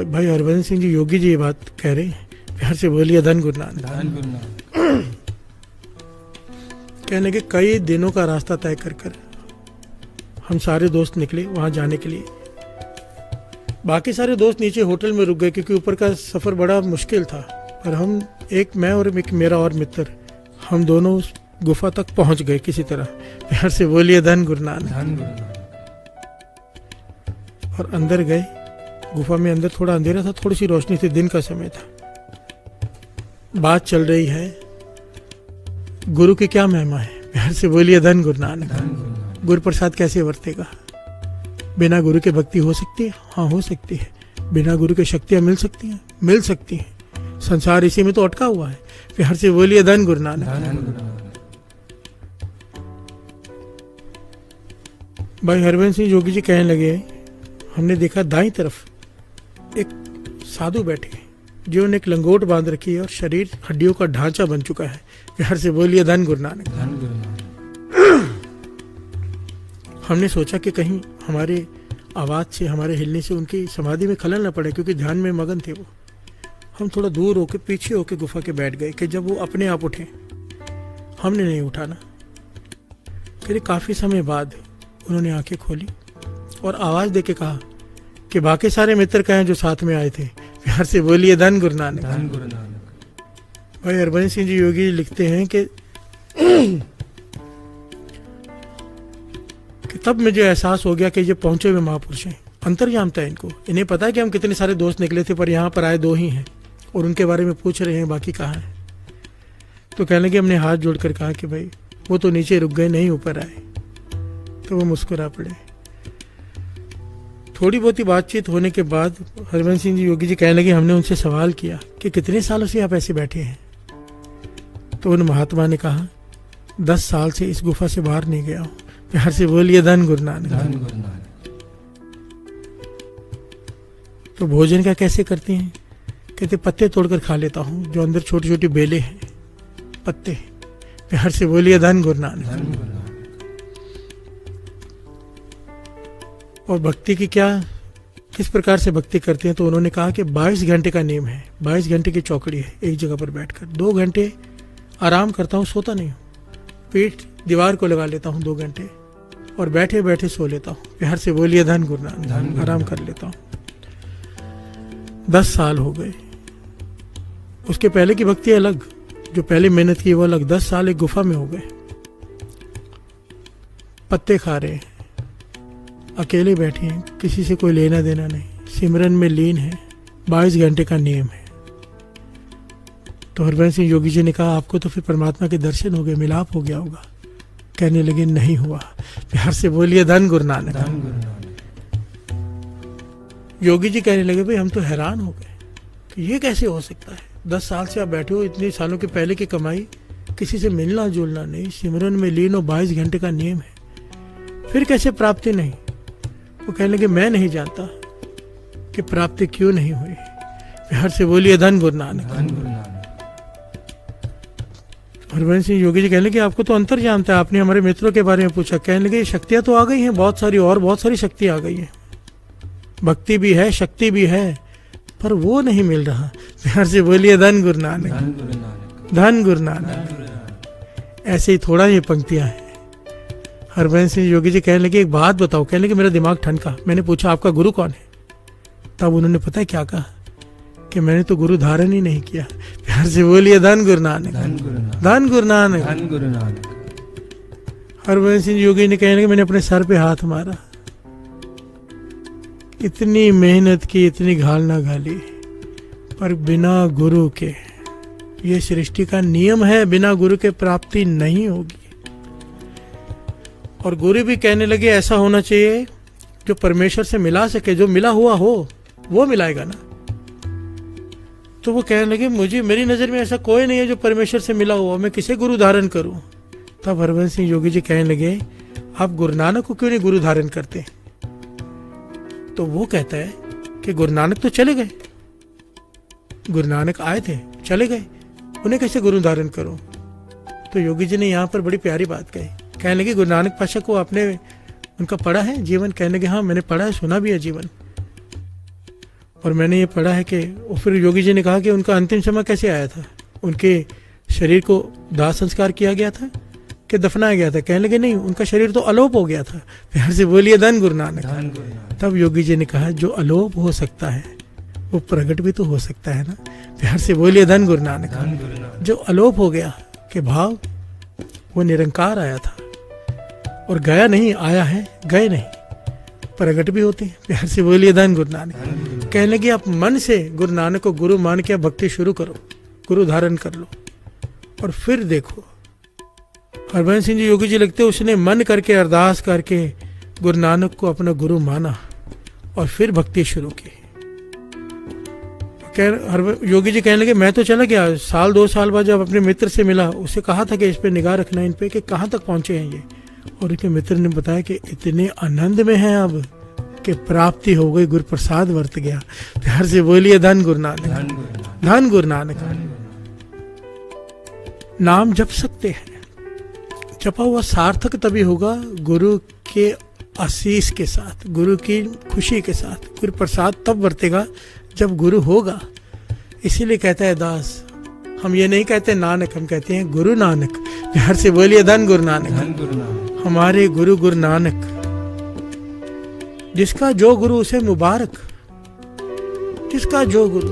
भाई हरभजन सिंह जी योगी जी ये बात कह रहे हैं। प्यार से बोलिए धन गुरु नानक। कहने के कई दिनों का रास्ता तय कर कर हम सारे दोस्त निकले वहां जाने के लिए। बाकी सारे दोस्त नीचे होटल में रुक गए क्योंकि ऊपर का सफर बड़ा मुश्किल था। पर हम, मैं और एक मेरा और मित्र, हम दोनों उस गुफा तक पहुंच गए किसी तरह। प्यार से बोलिए धन गुरु नानक। और अंदर गए। गुफा में अंदर थोड़ा अंधेरा था, थोड़ी सी रोशनी थी, दिन का समय था। बात चल रही है गुरु की क्या महिमा है। प्यार से बोलिए धन गुरु नानक। गुरु प्रसाद कैसे वर्तेगा? बिना गुरु के भक्ति हो सकती है? हाँ हो सकती है। बिना गुरु के शक्तियां मिल सकती हैं? मिल सकती हैं। संसार इसी में तो अटका हुआ है। प्यार से बोलिए धन गुरु नानक। भाई हरभजन सिंह योगी जी कहने लगे हमने देखा दाईं तरफ एक साधु बैठे जिन्होंने एक लंगोट बांध रखी है और शरीर हड्डियों का ढांचा बन चुका है। प्यार से बोलिए धन गुरु नानक। हमने सोचा कि कहीं हमारे आवाज से, हमारे हिलने से उनकी समाधि में खलल न पड़े, क्योंकि ध्यान में मगन थे वो। हम थोड़ा दूर होके पीछे होके गुफा के बैठ गए कि जब वो अपने आप उठे। हमने नहीं उठाना। फिर काफी समय बाद उन्होंने आंखें खोली और आवाज देके कहा कि बाकी सारे मित्र कहें जो साथ में आए थे। प्यार से बोलिए धन गुरु नानक। भाई हरभजन सिंह जी योगी लिखते हैं कि तब मुझे एहसास हो गया कि ये पहुंचे हुए महापुरुष हैं। अंतर्यामता है इनको। इन्हें पता है कि हम कितने सारे दोस्त निकले थे, पर यहाँ पर आए 2 ही हैं और उनके बारे में पूछ रहे हैं बाकी कहाँ है। तो कहने लगे, हमने हाथ जोड़कर कहा कि भाई वो तो नीचे रुक गए, नहीं ऊपर आए। तो वो मुस्कुरा पड़े। थोड़ी बहुत ही बातचीत होने के बाद हरभजन सिंह जी योगी जी कहने लगे, हमने उनसे सवाल किया कि कितने सालों से आप ऐसे बैठे हैं। तो उन महात्मा ने कहा 10 साल से इस गुफा से बाहर नहीं गया हूं। प्यार से बोलिए धन गुरु नानक। तो भोजन का कैसे करते हैं? कहते पत्ते तोड़कर खा लेता हूं, जो अंदर छोटी छोटी बेलें हैं, पत्ते। प्यार से बोलिए धन गुरु नानक। और भक्ति की क्या किस प्रकार से भक्ति करते हैं, तो उन्होंने कहा कि 22 घंटे का नियम है, 22 घंटे की चौकड़ी है एक जगह पर बैठकर। 2 घंटे आराम करता हूँ, सोता नहीं हूँ, पीठ दीवार को लगा लेता हूँ 2 घंटे और बैठे बैठे सो लेता हूँ। प्यार से बोलिए धन गुरु नानक। आराम कर लेता हूँ। 10 साल हो गए। उसके पहले की भक्ति अलग, जो पहले मेहनत की वो अलग। 10 साल एक गुफा में हो गए, पत्ते खा रहे हैं, अकेले बैठे हैं, किसी से कोई लेना देना नहीं, सिमरन में लीन है। 22 घंटे का नियम है। तो हरबंस सिंह योगी जी ने कहा आपको तो फिर परमात्मा के दर्शन हो गए, मिलाप हो गया होगा। कहने लगे नहीं हुआ। प्यार से बोलिए धन गुरु नानक। धन गुरु नानक। योगी जी कहने लगे भाई हम तो हैरान हो गए कि ये कैसे हो सकता है। 10 साल से आप बैठे हो, इतने सालों के पहले की कमाई, किसी से मिलना जुलना नहीं, सिमरन में लीन हो, 22 घंटे का नियम है, फिर कैसे प्राप्ति नहीं। वो कहने लगे मैं नहीं जानता कि प्राप्ति क्यों नहीं हुई। प्यार से बोलिए धन गुरु नानक। धन गुरु नानक। हरबंस सिंह योगी जी कहने लगे आपको तो अंतर जानता है, आपने हमारे मित्रों के बारे में पूछा। कहने लगे शक्तियां तो आ गई हैं बहुत सारी, और बहुत सारी शक्ति आ गई है, भक्ति भी है, शक्ति भी है, पर वो नहीं मिल रहा। प्यार से बोलिए धन गुरु नानक। धन गुरु नानक। धन गुरु नानक। ऐसे ही थोड़ा ये पंक्तियां हैं। हरबंस सिंह योगी जी कहने लगे एक बात बताओ। कहने लगे मेरा दिमाग ठनका। मैंने पूछा आपका गुरु कौन है? तब उन्होंने पता है क्या कहा कि मैंने तो गुरु धारण ही नहीं किया। प्यार से बोलिए धन गुरु नानक। धन गुरु नानक। धन गुरु नानक। धन गुरु नानक। हरबंस सिंह योगी ने कहने लगे मैंने अपने सर पे हाथ मारा, इतनी मेहनत की, इतनी घालना घाली, पर बिना गुरु के, ये सृष्टि का नियम है, बिना गुरु के प्राप्ति नहीं होगी। और गुरु भी कहने लगे ऐसा होना चाहिए जो परमेश्वर से मिला सके, जो मिला हुआ हो वो मिलाएगा ना। तो वो कहने लगे मुझे, मेरी नजर में ऐसा कोई नहीं है जो परमेश्वर से मिला हुआ, मैं किसे गुरु धारण करूं। तब हरबंस सिंह योगी जी कहने लगे आप गुरु नानक को क्यों नहीं गुरु धारण करते? तो वो कहता है कि गुरु नानक तो चले गए, गुरु नानक आए थे चले गए, उन्हें कैसे गुरु धारण करो। तो योगी जी ने यहाँ पर बड़ी प्यारी बात कही। कहने लगे गुरु नानक पाशा को आपने उनका पढ़ा है जीवन? कहने लगे हाँ मैंने पढ़ा है, सुना भी है जीवन, और मैंने ये पढ़ा है कि। और फिर योगी जी ने कहा कि उनका अंतिम समय कैसे आया था, उनके शरीर को दाह संस्कार किया गया था कि दफनाया गया था? कहने लगे नहीं, उनका शरीर तो अलोप हो गया था। प्यार से बोलिए धन गुरु नानक। धन गुरु नानक। तब योगी जी ने कहा जो अलोप हो सकता है वो प्रकट भी तो हो सकता है ना। प्यार से बोलिए धन गुरु नानक। धन गुरु नानक। जो अलोप हो गया कि भाव, वो निरंकार आया था और गया नहीं, आया है, गए नहीं, प्रकट भी होते हैं। प्यार से बोलिए धन गुरु नानक। कहने लगे आप मन से गुरु नानक को गुरु मान के भक्ति शुरू करो, गुरु धारण कर लो, और फिर देखो। हरबंस सिंह जी योगी जी लगते उसने मन करके, अरदास करके गुरु नानक को अपना गुरु माना और फिर भक्ति शुरू की। योगी जी कहने लगे मैं तो चला गया, 1-2 साल बाद जब अपने मित्र से मिला, उसे कहा था कि इस पे निगाह रखना, इन पे कि कहाँ तक पहुंचे हैं ये, और उनके मित्र ने बताया कि इतने आनंद में हैं अब कि प्राप्ति हो गई, गुरु प्रसाद वर्त गया। प्यार से बोलिए धन गुरु नानक। धन गुरु नानक। नाम जप सकते हैं, जपा हुआ सार्थक तभी होगा गुरु के आशीष के साथ, गुरु की खुशी के साथ। गुरु प्रसाद तब वर्तेगा जब गुरु होगा। इसीलिए कहता है दास, हम ये नहीं कहते नानक, हम कहते हैं गुरु नानक। प्यार से बोलिए धन गुरु नानक। धन गुरु नानक। हमारे गुरु गुरु नानक, जिसका जो गुरु उसे मुबारक, जिसका जो गुरु,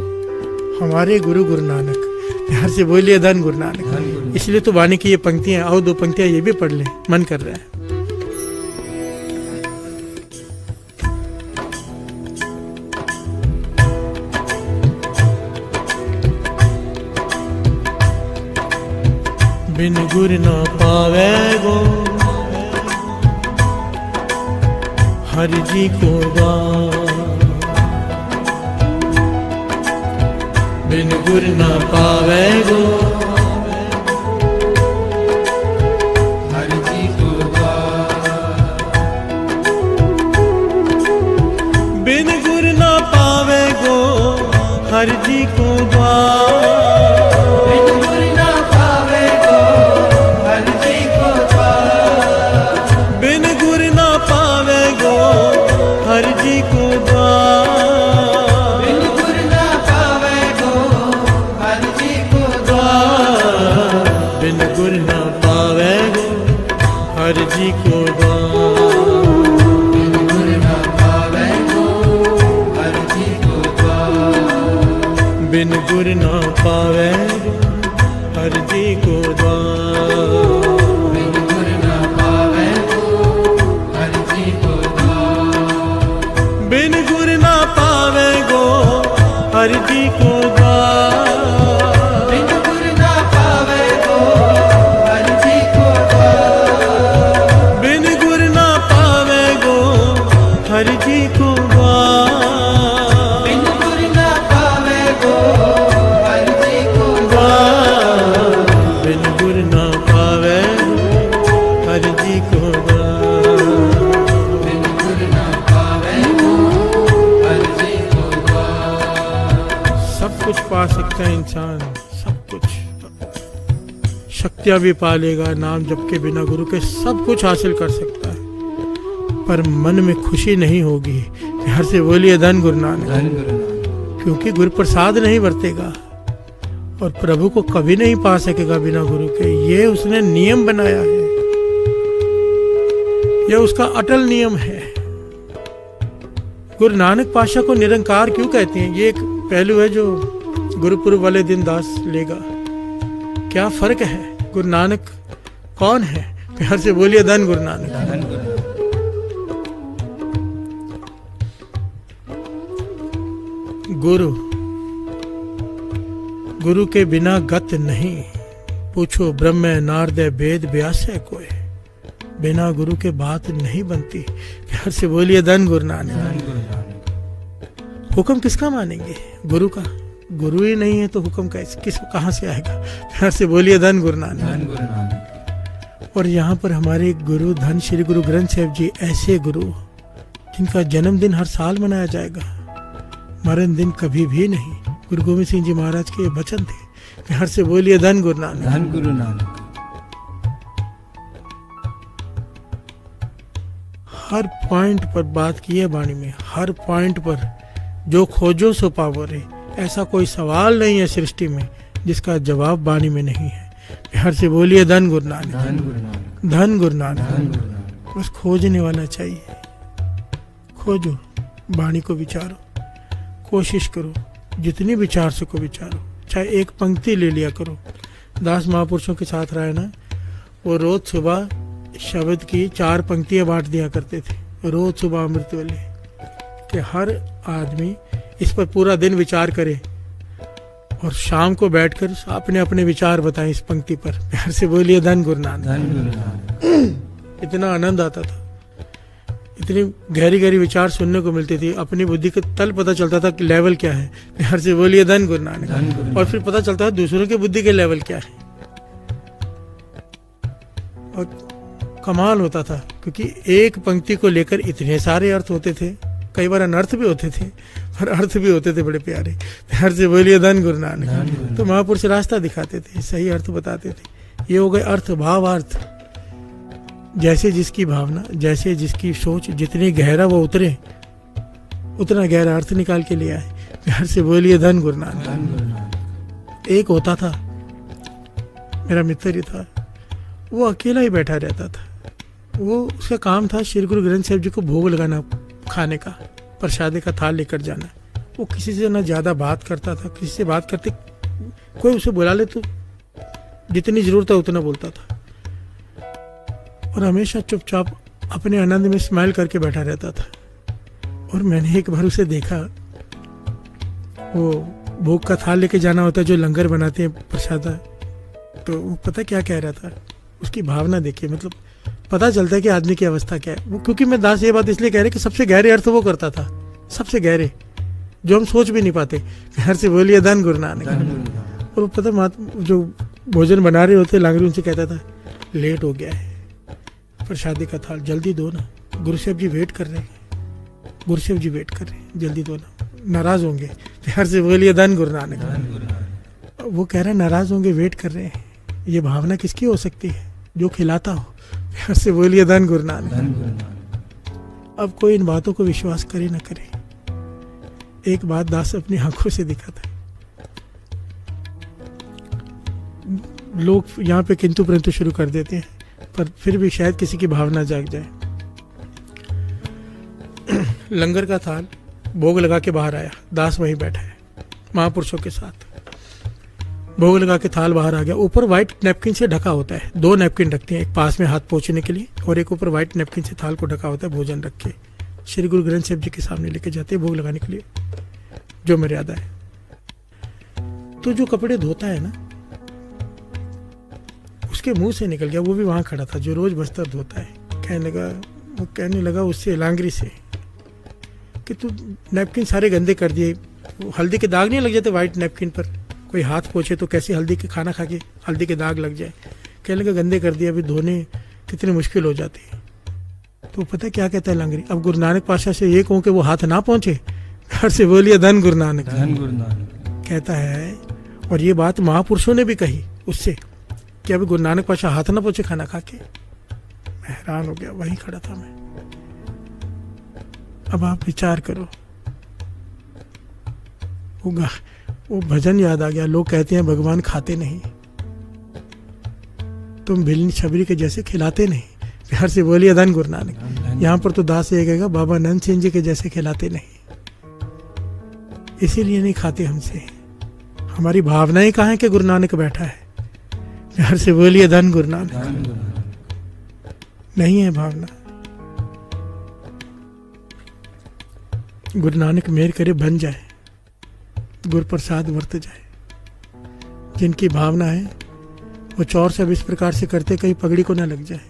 हमारे गुरु गुरु नानक। प्यार से बोलिए धन गुरु नानक। इसलिए तो वाणी की ये पंक्तियां, और 2 पंक्तियां ये भी पढ़ ले, मन कर रहा है। बिन गुरु न पावे गो हरि जी को बिन गुरु न पावे गो हरि जी को बिन गुरु न पावे गो हरि जी को हर जी को द्वार सब कुछ, शक्तियां भी पालेगा, नाम जप के बिना गुरु के सब कुछ हासिल कर सकता है, पर मन में खुशी नहीं होगी। हर से बोलिए धन गुरु नानक। धन गुरु नानक। क्योंकि गुरु प्रसाद नहीं बरतेगा और प्रभु को कभी नहीं पा सकेगा बिना गुरु के। ये उसने नियम बनाया है, यह उसका अटल नियम है। गुरु नानक पातशाह को निरंकार क्यों कहते हैं, ये एक पहलू है जो गुरुपुरब वाले दिन दास लेगा। क्या फर्क है, गुरु नानक कौन है? प्यार से बोलिए धन गुरु नानक। धन गुरु नानक। गुरु, गुरु के बिना गत नहीं। पूछो ब्रह्म नारद वेद व्यास है कोई, बिना गुरु के बात नहीं बनती। प्यार से बोलिए धन गुरु नानक। धन गुरु नानक। हुक्म किसका मानेंगे? गुरु का। गुरु ही नहीं है तो हुक्म कहाँ से आएगा? प्यार से बोलिए धन गुरु नानक। धन गुरु नानक। और यहाँ पर हमारे गुरु धन श्री गुरु ग्रंथ साहिब जी ऐसे गुरु जिनका जन्मदिन हर साल मनाया जाएगा, मरण दिन कभी भी नहीं। गुरु गोविंद सिंह जी महाराज के ये वचन थे। प्यार से बोलिए धन गुरु नानक। धन गुरु नानक। हर पॉइंट पर बात की है वाणी में, हर पॉइंट पर जो खोजो सो पावो रे। ऐसा कोई सवाल नहीं है सृष्टि में जिसका जवाब वाणी में नहीं है। प्यार से बोलिए धन गुरु नानक। धन गुरु नानक। धन गुरु नानक। धन गुरु नानक। बस खोजने वाला चाहिए। खोजो, वाणी को विचारो, कोशिश करो, जितनी विचार सको विचारो। चाहे एक पंक्ति ले लिया करो। दास महापुरुषों के साथ रहे ना, वो रोज सुबह शब्द की 4 पंक्तियां बांट दिया करते थे, रोज सुबह अमृत वेले, कि हर आदमी इस पर पूरा दिन विचार करे और शाम को बैठकर अपने अपने विचार बताएं इस पंक्ति पर। प्यार से बोलिए धन गुरु नानक। धन गुरु नानक। इतना आनंद आता था, इतनी गहरी गहरी विचार सुनने को मिलती थी, अपनी बुद्धि का तल पता चलता था कि लेवल क्या है। प्यार से बोलिए धन गुरु नानक। धन गुरु नानक। और फिर पता चलता है दूसरों के बुद्धि के लेवल क्या है। और कमाल होता था क्योंकि एक पंक्ति को लेकर इतने सारे अर्थ होते थे, कई बार अनर्थ भी होते थे पर अर्थ भी होते थे बड़े प्यारे। प्यार से बोलिए धन गुरु नानक। तो महापुरुष रास्ता दिखाते थे, सही अर्थ बताते थे। ये हो गए अर्थ, भावार्थ। जैसे जिसकी भावना, जैसे जिसकी सोच, जितनी गहरा वो उतरे उतना गहरा अर्थ निकाल के लिया है। प्यार से बोलिए धन गुरु नानक। धन गुरु नानक। एक होता था, मेरा मित्र ही था, वो अकेला ही बैठा रहता था। वो उसका काम था श्री गुरु ग्रंथ साहिब जी को भोग लगाना, खाने का, प्रसाद का थाल लेकर जाना। वो किसी से ना ज्यादा बात करता था, किसी से बात करते कोई उसे बुला ले तो जितनी जरूरत है उतना बोलता था, और हमेशा चुपचाप अपने आनंद में स्माइल करके बैठा रहता था। और मैंने एक बार उसे देखा, वो भोग का थाल लेके जाना होता है जो लंगर बनाते हैं प्रसाद, तो वो पता क्या कह रहा था, उसकी भावना देखिए, मतलब पता चलता है कि आदमी की अवस्था क्या है। वो क्योंकि मैं दास ये बात इसलिए कह रहे कि सबसे गहरे अर्थ वो करता था, सबसे गहरे जो हम सोच भी नहीं पाते। घर से बोलिए धन गुरु नानक। और वो पता जो भोजन बना रहे होते लांगरी, उनसे कहता था लेट हो गया है, प्रसादी का थाल जल्दी दो ना, गुरु साहब जी वेट कर रहे हैं, गुरु साहब जी वेट कर रहे हैं, जल्दी दो ना, नाराज होंगे। प्यार से बोलिए धन गुरु नानक। वो कह रहे हैं नाराज होंगे, वेट कर रहे हैं। ये भावना किसकी हो सकती है? जो खिलाता हो। प्यार से बोलिए धन गुरु नानक। अब कोई इन बातों को विश्वास करे ना करे, एक बात दास अपनी आंखों से दिखा था। लोग यहाँ पे किंतु परंतु शुरू कर देते हैं, पर फिर भी शायद किसी की भावना जाग जाए। लंगर का थाल भोग लगा के बाहर आया, दास वहीं बैठा है महापुरुषों के साथ। भोग लगा के थाल बाहर आ गया, ऊपर व्हाइट नैपकिन से ढका होता है, 2 नैपकिन रखते हैं, एक पास में हाथ पोंछने के लिए और एक ऊपर व्हाइट नैपकिन से थाल को ढका होता है। भोजन रख के श्री गुरु ग्रंथ साहिब जी के सामने लेके जाते हैं भोग लगाने के लिए, जो मर्यादा है। तो जो कपड़े धोता है ना, उसके मुंह से निकल गया, वो भी वहां खड़ा था जो रोज बस्तर धोता है। कहने लगा उससे, लांगरी से, कि तू नैपकिन सारे गंदे कर दिए, हल्दी के दाग नहीं लग जाते व्हाइट नैपकिन पर? कोई हाथ पोछे तो कैसे हल्दी के खाना खा के हल्दी के दाग लग जाए। कहने लगा गंदे कर दिए, अभी धोने कितनी मुश्किल हो जाती है। तो पता क्या कहता है लांगरी, अब गुरु नानक पातशाह से ये कहूँ कि वो हाथ ना पहुंचे। घर से बोलिए धन गुरु नानक। धन गुरु नानक। कहता है और ये बात महापुरुषों ने भी कही उससे कि अभी गुरु नानक पाशा हाथ ना पोछे खाना खा के। मैं हैरान हो गया, वहीं खड़ा था मैं। अब आप विचार करो, वो भजन याद आ गया। लोग कहते हैं भगवान खाते नहीं, तुम भिलनी छबरी के जैसे खिलाते नहीं। प्यार से बोलिए धन गुरु नानक। यहाँ पर तो दास ये कहेगा बाबा नंद सिंह जी के जैसे खिलाते नहीं, इसीलिए नहीं खाते हमसे। हमारी भावनाएं कहाँ है कि गुरु नानक बैठा है। प्यार से बोलिए धन गुरु नानक। नहीं है भावना। गुरु नानक मेहर करे बन जाए, गुरु प्रसाद वर्त जाए। जिनकी भावना है वो चौर सब इस प्रकार से करते कहीं पगड़ी को ना लग जाए।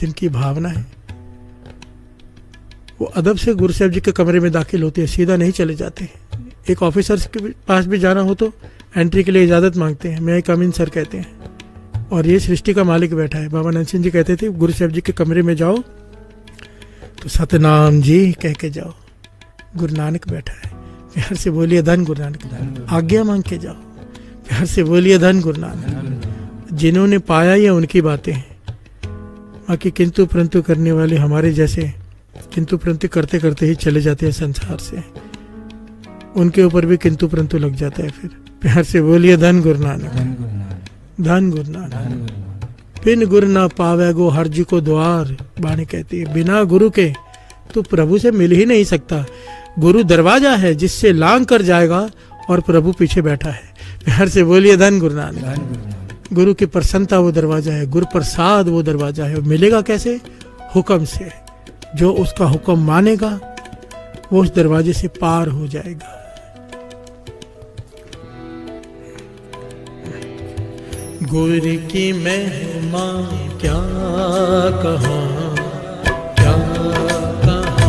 जिनकी भावना है वो अदब से गुरु साहब जी के कमरे में दाखिल होते हैं, सीधा नहीं चले जाते। एक ऑफिसर के पास भी जाना हो तो एंट्री के लिए इजाज़त मांगते हैं, मैं कम इन सर कहते हैं। और ये सृष्टि का मालिक बैठा है। बाबा नंद सिंह जी कहते थे गुरु साहब जी के कमरे में जाओ तो सतनाम जी कह के जाओ, गुरु नानक बैठा है। प्यार से बोलिए धन गुरु नानक। आज्ञा मांग के जाओ। प्यार से बोलिए धन गुरु नानक। जिन्होंने पाया ये उनकी बातें हैं। बाकी किंतु परंतु करने वाले हमारे जैसे किंतु परंतु करते करते ही चले जाते हैं संसार से, उनके ऊपर भी किंतु परंतु लग जाता है फिर। प्यार से बोलिए धन गुरु नानक। धन गुरु नानक। बिन गुरु ना पावे गो हर जी को द्वार। बाणी कहती है बिना गुरु के तो प्रभु से मिल ही नहीं सकता। गुरु दरवाजा है जिससे लांग कर जाएगा और प्रभु पीछे बैठा है। प्यार से बोलिए धन गुरु नानक। गुरु की प्रसन्नता वो दरवाजा है, गुरु प्रसाद वो दरवाजा है। मिलेगा कैसे? हुक्म से। जो उसका हुक्म मानेगा वो उस दरवाजे से पार हो जाएगा। गुरु की महिमा क्या कहा, क्या कहा।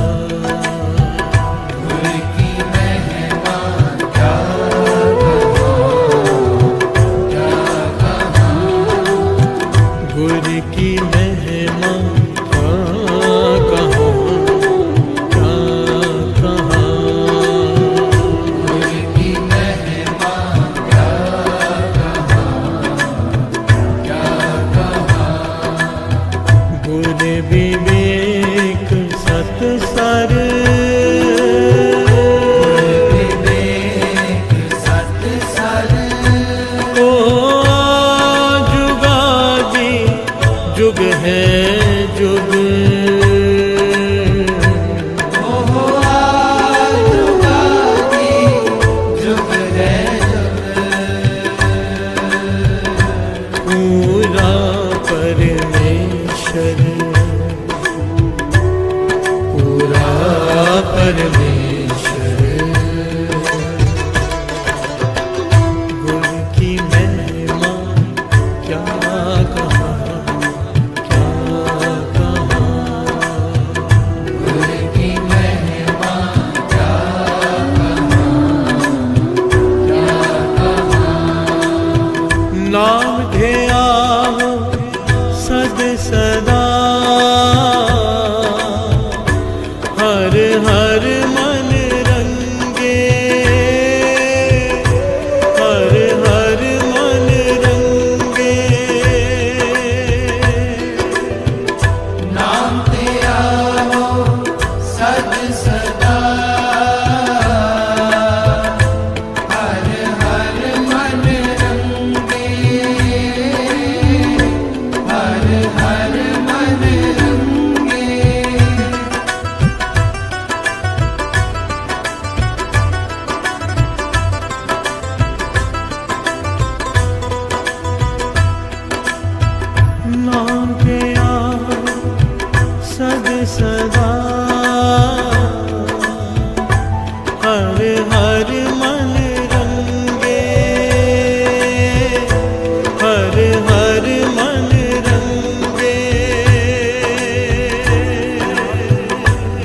गुरु की महिमा क्या कहा, गुरु की महिमा क्या कहा, क्या कहा। गुरु की महिमा क्या कहा, क्या कहा। गुरु विवेक सत सर, विवेक सत सर। ओ जुगाजी जुग है जुग, ओ जुगाजी जुग है जुग। पूरा परमेश्वर, पूरा परमेश्वर। गुरु की महिमा क्या कहा, क्या कहा। गुरु की महिमा क्या कहा, क्या कहा। नाम ध्यान सद सदा, हर हर मन रंगे, हर हर मन रंगे। नाम तेरा हो सद सदा, हर हर मन रंगे, हर हर मन रंगे। नाम तेरा सद सदा, हर हर मन रंगे, हर हर मन रंगे।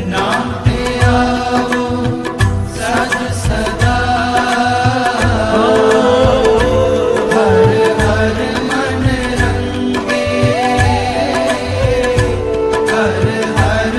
नाम तेरा हो सद सदा, हर हर मन रंगे, हर हर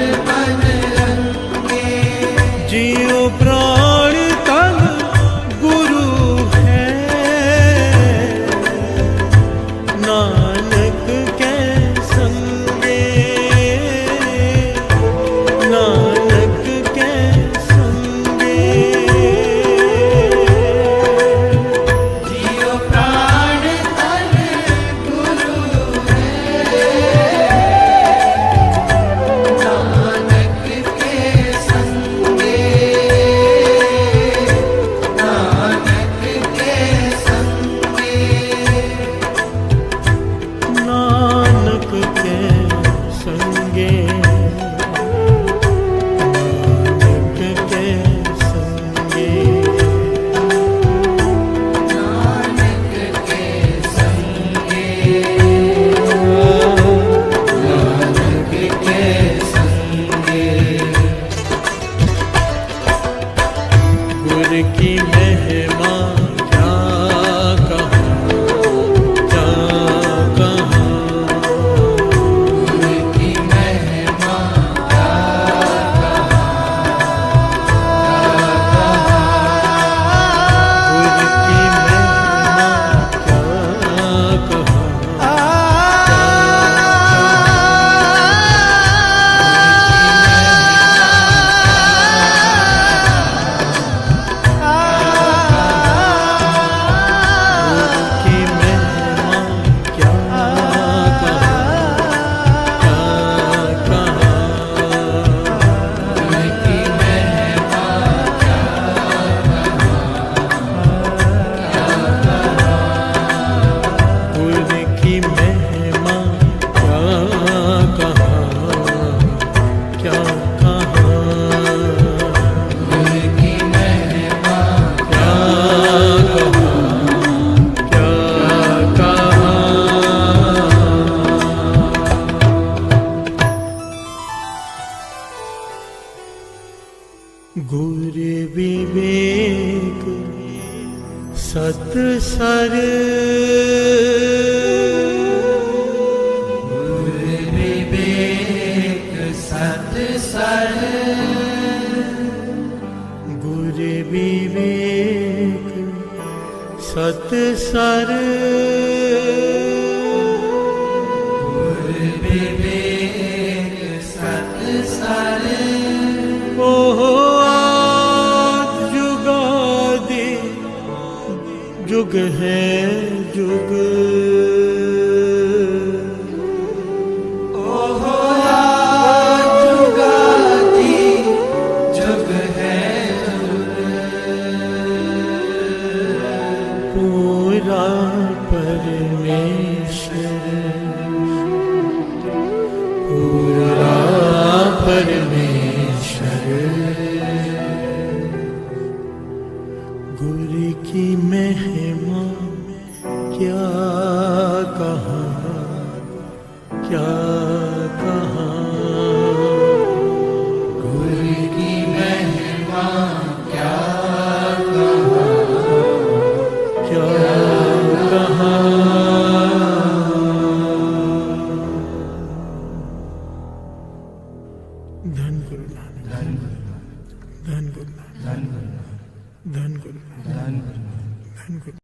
सर ओहो आद जुगादि जुग है जुग ओहो आद जुगादि जुग है पूरा परमेश्वर पूरा परमेश्वर गुरु की महिमा क्या कहाँ क्या कहाँ गुरु की महिमा क्या कहाँ क्या कहाँ धन गुरु नानक धन गुरु नानक धन गुरु नानक धन गुरु